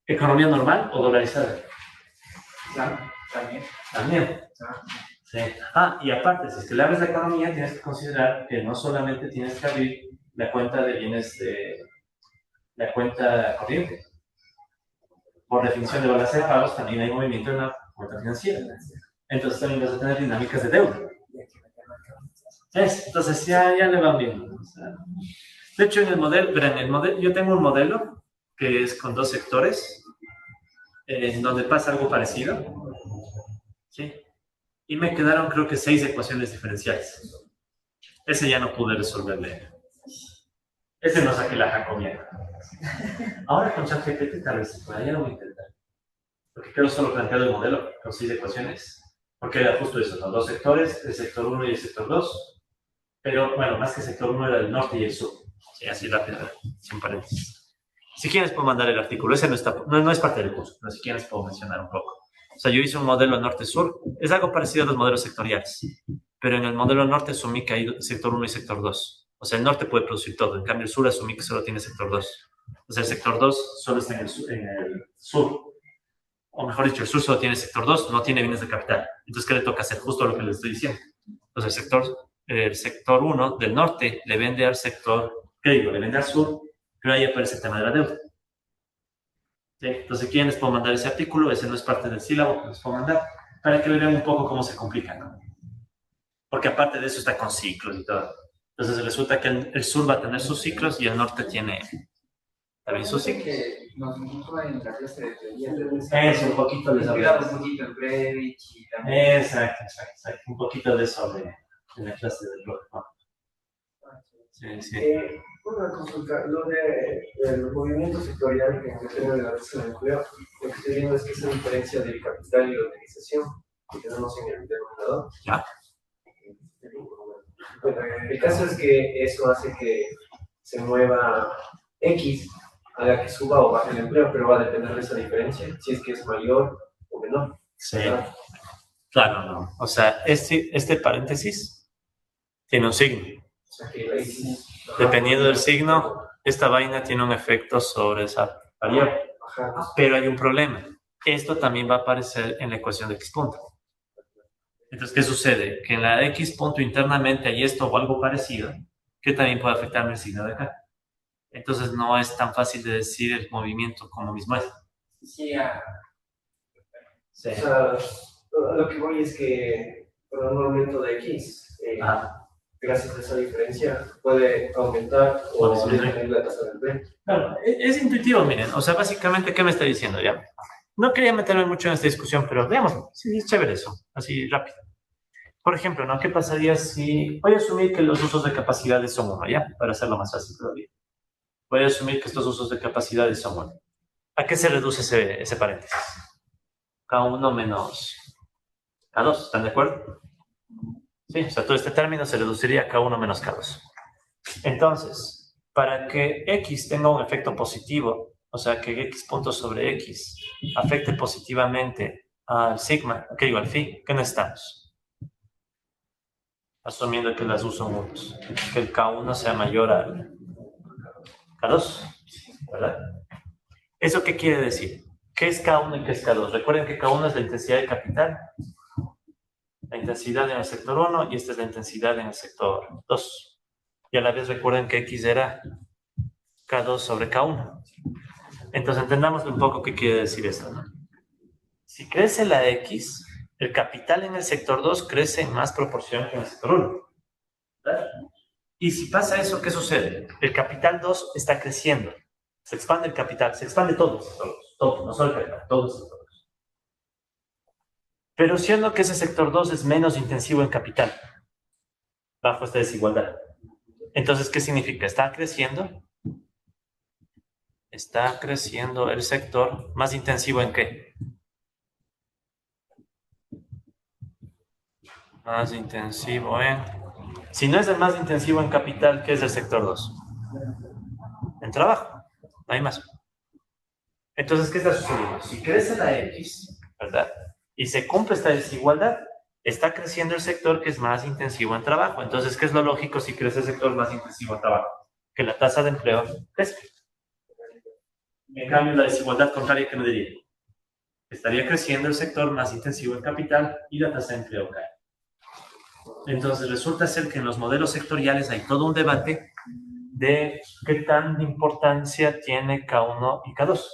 ¿Economía normal o dolarizada? También. También. Sí. Y aparte, si es que le abres la economía, tienes que considerar que no solamente tienes que abrir la cuenta de bienes de la cuenta corriente. Por definición de balance de pagos, también hay movimiento en la cuenta financiera. Entonces también vas a tener dinámicas de deuda. Entonces ya le van viendo. O sea, de hecho, en el modelo, yo tengo un modelo que es con dos sectores, en donde pasa algo parecido. ¿Sí? Y me quedaron, creo que 6 ecuaciones diferenciales. Ese ya no pude resolverle. Ese no saqué la jacobina. Ahora con ChatGPT tal vez, ya lo voy a intentar. Porque quiero solo plantear el modelo con 6 ecuaciones. Porque era justo eso, los dos sectores, el sector 1 y el sector 2. Pero bueno, más que el sector 1 era el norte y el sur. Sí, así rápido, sin paréntesis. Si quieres puedo mandar el artículo, ese no es parte del curso, pero si quieres puedo mencionar un poco. O sea, yo hice un modelo norte-sur, es algo parecido a los modelos sectoriales, pero en el modelo norte asumí que hay sector 1 y sector 2. O sea, el norte puede producir todo, en cambio el sur asumí que solo tiene sector 2. O sea, el sector 2 solo está en el sur. O mejor dicho, el sur solo tiene sector 2, no tiene bienes de capital. Entonces, ¿qué le toca hacer? Justo lo que les estoy diciendo. Entonces, el sector 1 del norte le vende al sector, ¿qué digo? Le vende al sur, pero ahí aparece el tema de la deuda. ¿Sí? Entonces, ¿quién les puedo mandar ese artículo? Ese no es parte del sílabo que les puedo mandar, para que vean un poco cómo se complica, ¿no? Porque aparte de eso está con ciclos y todo. Entonces, resulta que el sur va a tener sus ciclos y el norte tiene también sus ciclos. Que nos incluso en la clase de teoría de Es un poquito de eso. un poquito en Brevich y también. Exacto. Un poquito de eso en la clase del blog, ¿no? Sí. Una consulta, lo del movimiento sectorial que en términos de la tasa de empleo, lo que estoy viendo es que esa diferencia del capital y la organización que tenemos en el denominador. Ya. Bueno, el caso es que eso hace que se mueva X a la que suba o baje el empleo, pero va a depender de esa diferencia, si es que es mayor o menor. Sí. Claro, no. O sea, este paréntesis tiene un signo. O sea, que ahí sí, Dependiendo del signo, esta vaina tiene un efecto sobre esa variable. Pero hay un problema. Esto también va a aparecer en la ecuación de x punto. Entonces, ¿qué sucede? Que en la x punto internamente hay esto o algo parecido que también puede afectarme el signo de acá. Entonces, no es tan fácil de decir el movimiento como mismo es. Sí, Sí. O sea, lo que voy es que con un aumento de X, gracias a esa diferencia, puede aumentar o disminuir la tasa de empleo. Claro, es intuitivo, miren. O sea, básicamente, ¿qué me está diciendo ya? No quería meterme mucho en esta discusión, pero veamos. Sí, es chévere eso, así rápido. Por ejemplo, ¿no? ¿Qué pasaría si... Voy a asumir que los usos de capacidades son 1, ¿ya? Para hacerlo más fácil todavía. Voy a asumir que estos usos de capacidades son 1. ¿A qué se reduce ese paréntesis? K1 menos K2, ¿están de acuerdo? Sí, o sea, todo este término se reduciría a K1 menos K2. Entonces, para que X tenga un efecto positivo, o sea, que X punto sobre X afecte positivamente al sigma, ¿qué digo? Al phi, ¿qué necesitamos? Asumiendo que las U son 1, que el K1 sea mayor al K2, ¿verdad? ¿Eso qué quiere decir? ¿Qué es K1 y qué es K2? Recuerden que K1 es la intensidad de capital, la intensidad en el sector 1 y esta es la intensidad en el sector 2. Y a la vez recuerden que X era K2 sobre K1. Entonces entendamos un poco qué quiere decir esto, ¿no? Si crece la X, el capital en el sector 2 crece en más proporción que en el sector 1. ¿Verdad? Y si pasa eso, ¿qué sucede? El capital 2 está creciendo. Se expande el capital, se expande todo el sector 2. Todo, no solo el capital, todo el sector 2. Pero siendo que ese sector 2 es menos intensivo en capital, bajo esta desigualdad. Entonces, ¿qué significa? Está creciendo el sector más intensivo en qué? Más intensivo en... Si no es el más intensivo en capital, ¿qué es el sector 2? En trabajo, no hay más. Entonces, ¿qué está sucediendo? Si crece la X, ¿verdad? Y se cumple esta desigualdad, está creciendo el sector que es más intensivo en trabajo. Entonces, ¿qué es lo lógico si crece el sector más intensivo en trabajo? Que la tasa de empleo crezca. En cambio, la desigualdad contraria, ¿qué me diría? Estaría creciendo el sector más intensivo en capital y la tasa de empleo cae. Entonces, resulta ser que en los modelos sectoriales hay todo un debate de qué tanta importancia tiene K1 y K2.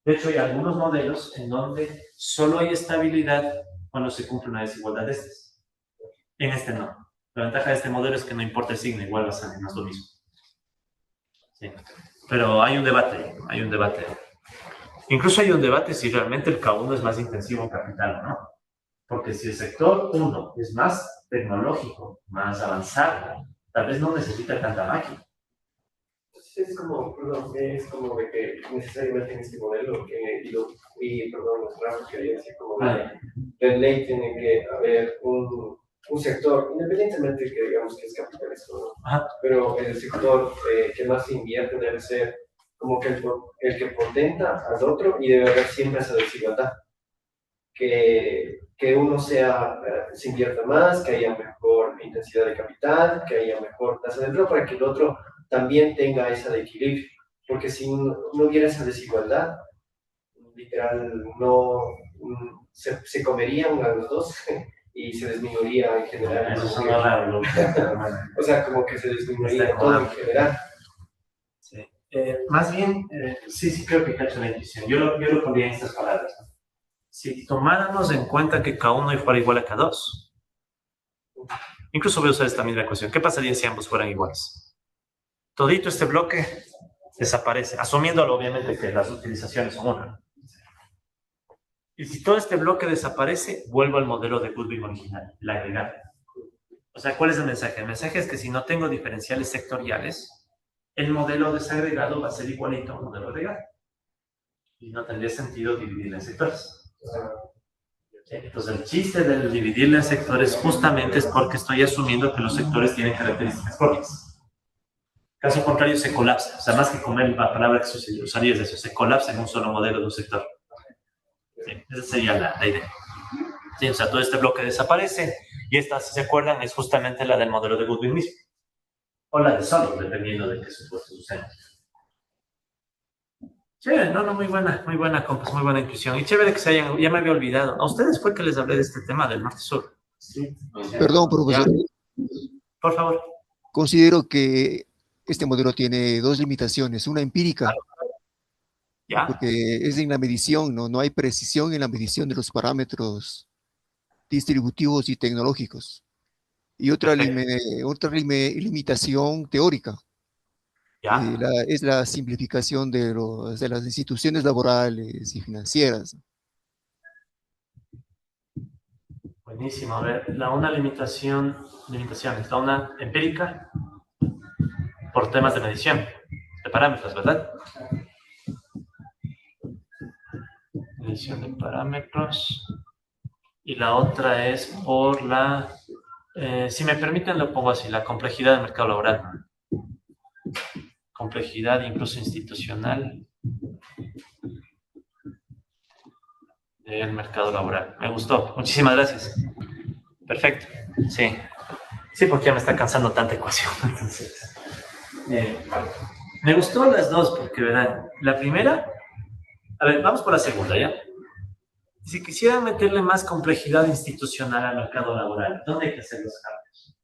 De hecho, hay algunos modelos en donde solo hay estabilidad cuando se cumple una desigualdad de estas. En este no. La ventaja de este modelo es que no importa el signo, igual va a salir más lo mismo. Sí. Pero hay un debate. Incluso hay un debate si realmente el K1 es más intensivo en capital o no. Porque si el sector 1 es más tecnológico, más avanzado, tal vez no necesita tanta máquina. Es como, perdón, es como de que necesariamente en este modelo, los trabajos que hay así como de ley tiene que haber un sector, independientemente que digamos que es capitalista, ¿no? Pero el sector que más se invierte debe ser como que el que potenta al otro y debe haber siempre esa desigualdad. Que uno se invierta más, que haya mejor intensidad de capital, que haya mejor tasa de empleo, para que el otro también tenga esa de equilibrio. Porque si no hubiera esa desigualdad, literal, se comerían a los dos y se disminuiría en general. Eso es raro. O sea, como que se disminuiría todo en general. Sí. Más bien, sí creo que cacho la intuición. Yo lo pondría en estas palabras, ¿no? Si tomáramos en cuenta que K1 fuera igual a K2, incluso voy a usar esta misma ecuación. ¿Qué pasaría si ambos fueran iguales? Todito este bloque desaparece, asumiéndolo obviamente que las utilizaciones son una. Y si todo este bloque desaparece, vuelvo al modelo de Goodwin original, el agregado. O sea, ¿cuál es el mensaje? El mensaje es que si no tengo diferenciales sectoriales, el modelo desagregado va a ser igualito al modelo agregado. Y no tendría sentido dividirlo en sectores. Entonces el chiste del dividirlo en sectores justamente es porque estoy asumiendo que los sectores tienen características propias. Caso contrario se colapsa, o sea, más que comer la palabra que usaría es eso, se colapsa en un solo modelo de un sector. Sí, esa sería la idea. Sí, o sea, todo este bloque desaparece y esta, si se acuerdan, es justamente la del modelo de Goodwin mismo. O la de Solow, dependiendo de qué supuesto suceda. Chévere, muy buena, compas, muy buena intuición. Y chévere que se hayan, ya me había olvidado. ¿A ustedes fue que les hablé de este tema del norte-sur? Sí. Perdón, profesor. Por favor. Considero que este modelo tiene dos limitaciones. Una empírica, ¿Ya? porque es en la medición, no hay precisión en la medición de los parámetros distributivos y tecnológicos. Y otra limitación teórica. ¿Ya? Es la simplificación de las instituciones laborales y financieras. Buenísimo. A ver, una limitación es la una empírica por temas de medición, de parámetros, ¿verdad? Medición de parámetros. Y la otra es por si me permiten lo pongo así, la complejidad del mercado laboral. Complejidad incluso institucional del mercado laboral. Me gustó. Muchísimas gracias. Perfecto. Sí. Sí, porque ya me está cansando tanta ecuación. Entonces, me gustó las dos porque, verán, la primera, a ver, vamos por la segunda, ¿ya? Si quisiera meterle más complejidad institucional al mercado laboral, ¿dónde hay que hacer los cambios?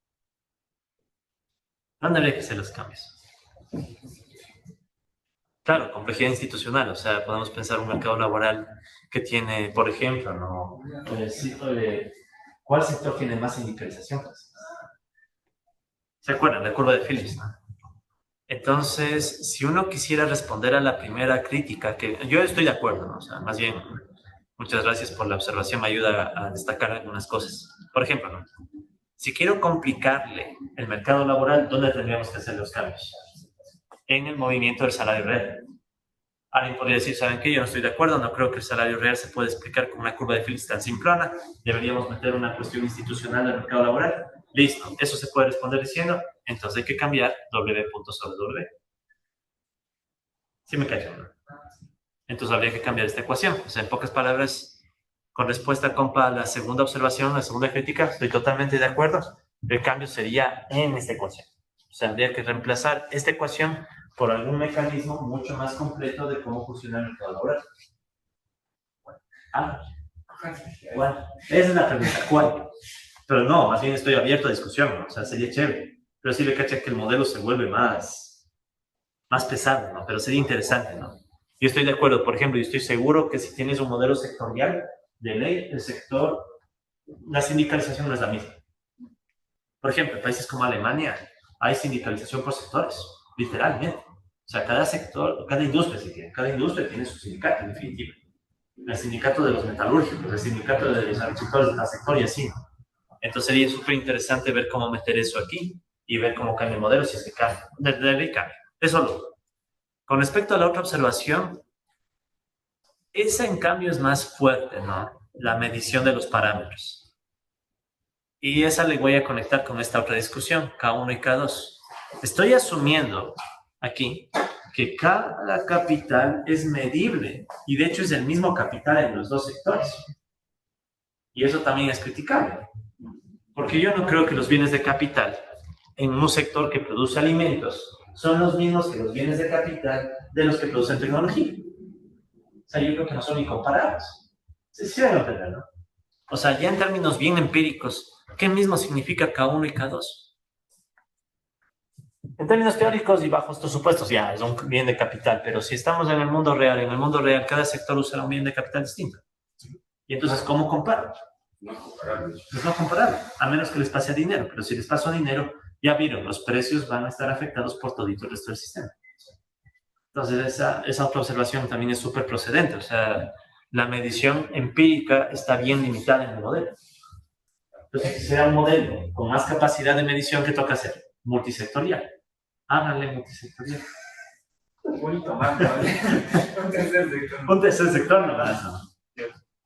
¿Dónde habría que hacer los cambios? Claro, complejidad institucional, o sea, podemos pensar un mercado laboral que tiene, por ejemplo, ¿no? ¿Cuál sector tiene más sindicalización? ¿Se acuerdan? La curva de Phillips, ¿no? Entonces, si uno quisiera responder a la primera crítica, que yo estoy de acuerdo, ¿no? O sea, más bien, muchas gracias por la observación, me ayuda a destacar algunas cosas. Por ejemplo, ¿no? Si quiero complicarle el mercado laboral, ¿dónde tendríamos que hacer los cambios? En el movimiento del salario real. Alguien podría decir, ¿saben qué? Yo no estoy de acuerdo, no creo que el salario real se pueda explicar con una curva de Phillips tan simplona, deberíamos meter una cuestión institucional del mercado laboral. Listo, eso se puede responder diciendo, entonces hay que cambiar W punto sobre W. ¿Sí me cachan, no? Entonces habría que cambiar esta ecuación. O sea, en pocas palabras, con respuesta, compa, a la segunda observación, la segunda crítica, estoy totalmente de acuerdo. El cambio sería en esta ecuación. O sea, habría que reemplazar esta ecuación por algún mecanismo mucho más completo de cómo funciona el mercado laboral. ¿Cuál? Esa es la pregunta, ¿cuál? Pero no, más bien estoy abierto a discusión, ¿no? O sea, sería chévere. Pero sí le cacha que el modelo se vuelve más pesado, ¿no? Pero sería interesante, ¿no? Yo estoy de acuerdo, por ejemplo, yo estoy seguro que si tienes un modelo sectorial de ley, el sector, la sindicalización no es la misma. Por ejemplo, en países como Alemania hay sindicalización por sectores, literalmente. O sea, cada sector, cada industria, si tiene, cada industria tiene su sindicato, en definitiva. El sindicato de los metalúrgicos, el sindicato de los agricultores de cada sector y así. Entonces sería súper interesante ver cómo meter eso aquí y ver cómo cambia el modelo, si es que cambia. De ley cambia. Eso lo. Con respecto a la otra observación, esa en cambio es más fuerte, ¿no? La medición de los parámetros. Y esa le voy a conectar con esta otra discusión, K1 y K2. Estoy asumiendo aquí que cada capital es medible y de hecho es el mismo capital en los dos sectores. Y eso también es criticable, porque yo no creo que los bienes de capital en un sector que produce alimentos son los mismos que los bienes de capital de los que producen tecnología. O sea, yo creo que no son incomparables. Sí van a entender, ¿no? O sea, ya en términos bien empíricos, ¿qué mismo significa K1 y K2? En términos teóricos y bajo estos supuestos, ya es un bien de capital, pero si estamos en el mundo real cada sector usa un bien de capital distinto. Y entonces, ¿cómo comparo? No comparable. Pues no comparable, a menos que les pase dinero, pero si les paso dinero, ya vieron, los precios van a estar afectados por todito el resto del sistema. Entonces, esa otra observación también es súper procedente, o sea, la medición empírica está bien limitada en el modelo. Entonces, si sea un modelo con más capacidad de medición, ¿qué toca hacer? Multisectorial. Háganle multisectorial. Bonito, más, ¿no? Un tercer sector. Un tercer sector nomás, ¿no?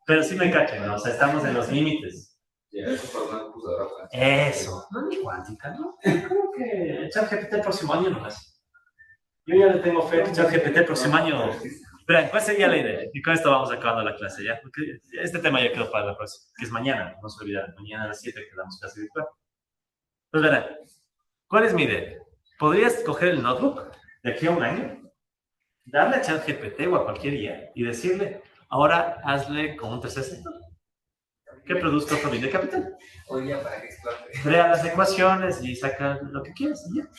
Pero sí me cachen, ¿no? O sea, estamos en los límites. Ya, eso para una computadora. Eso. No es cuántica, ¿no? Creo que ChatGPT el próximo año nomás. Yo ya le tengo fe que ChatGPT el próximo año. Espera, ¿cuál sería la idea? Y con esto vamos acabando la clase ya. Porque este tema ya quedó para la próxima, que es mañana, no se olviden. Mañana a las 7 que damos clase virtual. Pues verán, ¿cuál es mi idea? ¿Podrías coger el notebook de aquí a un año, darle a ChatGPT o a cualquier IA y decirle, ahora hazle con un tercer sector que produzca otro bien de capital? Hoy día para que explote. Crea las ecuaciones y saca lo que quieras y ya.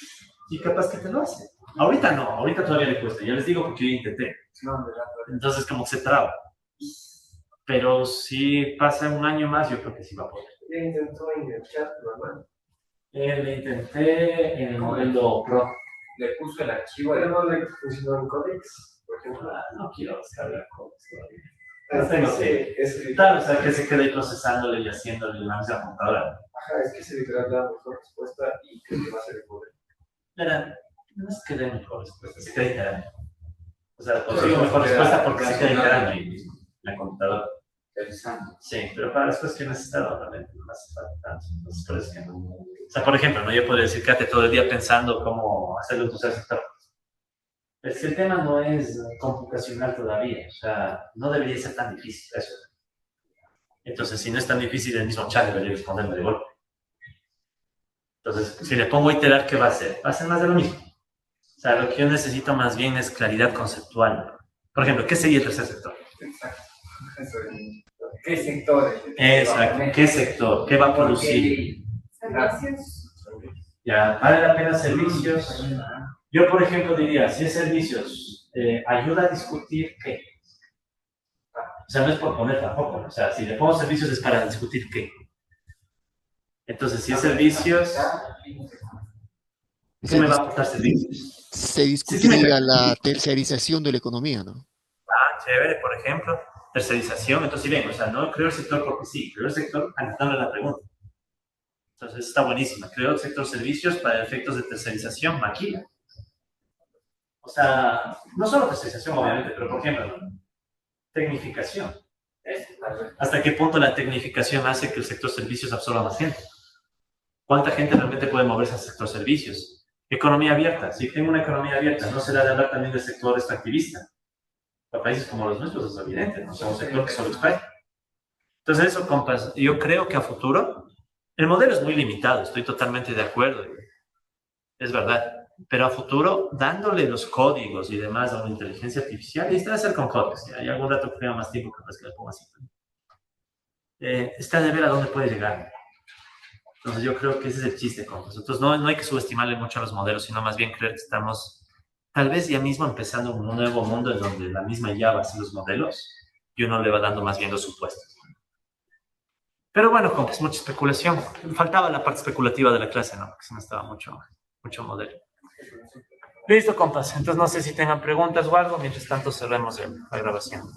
Y capaz que te lo hace. Ahorita no, ahorita todavía le cuesta. Ya les digo porque yo intenté. No, ¿verdad? Entonces como que se traba. Pero si pasa un año más, yo creo que sí va a poder. Ya intentó en el chat normal. Le intenté en el modelo Pro. Le puso el archivo Pero de... no le funcionó en Codex, por ejemplo. No quiero descargar cosas todavía. Claro, o sea, que se quede procesándole y haciéndole en la misma computadora. Ajá, es que ese literal da mejor respuesta y creo que va a ser el poder. Mira, no es que dé mejor respuesta, se queda integrando. O sea, consigo mejor respuesta porque se queda integrando en la computadora. Sí, pero para las cosas que necesitaba realmente no hace falta tanto. Entonces, por eso que no. O sea, por ejemplo, ¿no? Yo podría decir, quédate todo el día pensando cómo hacerlo en tu sector. Es que el tema no es computacional todavía, o sea, no debería ser tan difícil eso. Entonces, si no es tan difícil, el mismo chat debería responderme de golpe. Entonces, si le pongo a iterar, ¿qué va a hacer? Va a ser más de lo mismo. O sea, lo que yo necesito más bien es claridad conceptual. Por ejemplo, ¿qué sería el tercer sector? Exacto. ¿Qué sector? Exacto, ¿qué sector? ¿Qué va a producir? Gracias. Ya, ¿vale la pena servicios? Yo, por ejemplo, diría, si es servicios, ayuda a discutir qué. O sea, no es por poner tampoco, ¿no? O sea, si le pongo servicios es para discutir qué. Entonces, si es servicios, ¿Qué me va a aportar servicios? Se discutiría la terciarización de la economía, ¿no? Chévere, por ejemplo, tercerización. Entonces, sí, ven, o sea, no creo el sector porque sí, creo el sector anotando la pregunta. Entonces, está buenísima. Creo el sector servicios para efectos de tercerización, maquila. O sea, no solo tercerización, obviamente, pero por ejemplo, ¿no? Tecnificación. ¿Hasta qué punto la tecnificación hace que el sector servicios absorba más gente? ¿Cuánta gente realmente puede moverse al sector servicios? Economía abierta. Si tengo una economía abierta, ¿no se da de hablar también del sector extractivista? Para países como los nuestros es evidente, ¿no? Somos un sector que solo extrae. Entonces, eso, compas, yo creo que a futuro, el modelo es muy limitado, estoy totalmente de acuerdo, es verdad, pero a futuro, dándole los códigos y demás a una inteligencia artificial, y está de hacer con códigos, hay algún rato que tenga más tiempo, capaz que le ponga así. Está de ver a dónde puede llegar. Entonces, yo creo que ese es el chiste, compas. Entonces, no hay que subestimarle mucho a los modelos, sino más bien creer que estamos tal vez ya mismo empezando un nuevo mundo en donde la misma IA va a hacer los modelos y uno le va dando más bien los supuestos. Pero bueno, compas, mucha especulación. Faltaba la parte especulativa de la clase, ¿no? Porque si no estaba mucho modelo. Listo, compas. Entonces no sé si tengan preguntas o algo. Mientras tanto, cerremos la grabación.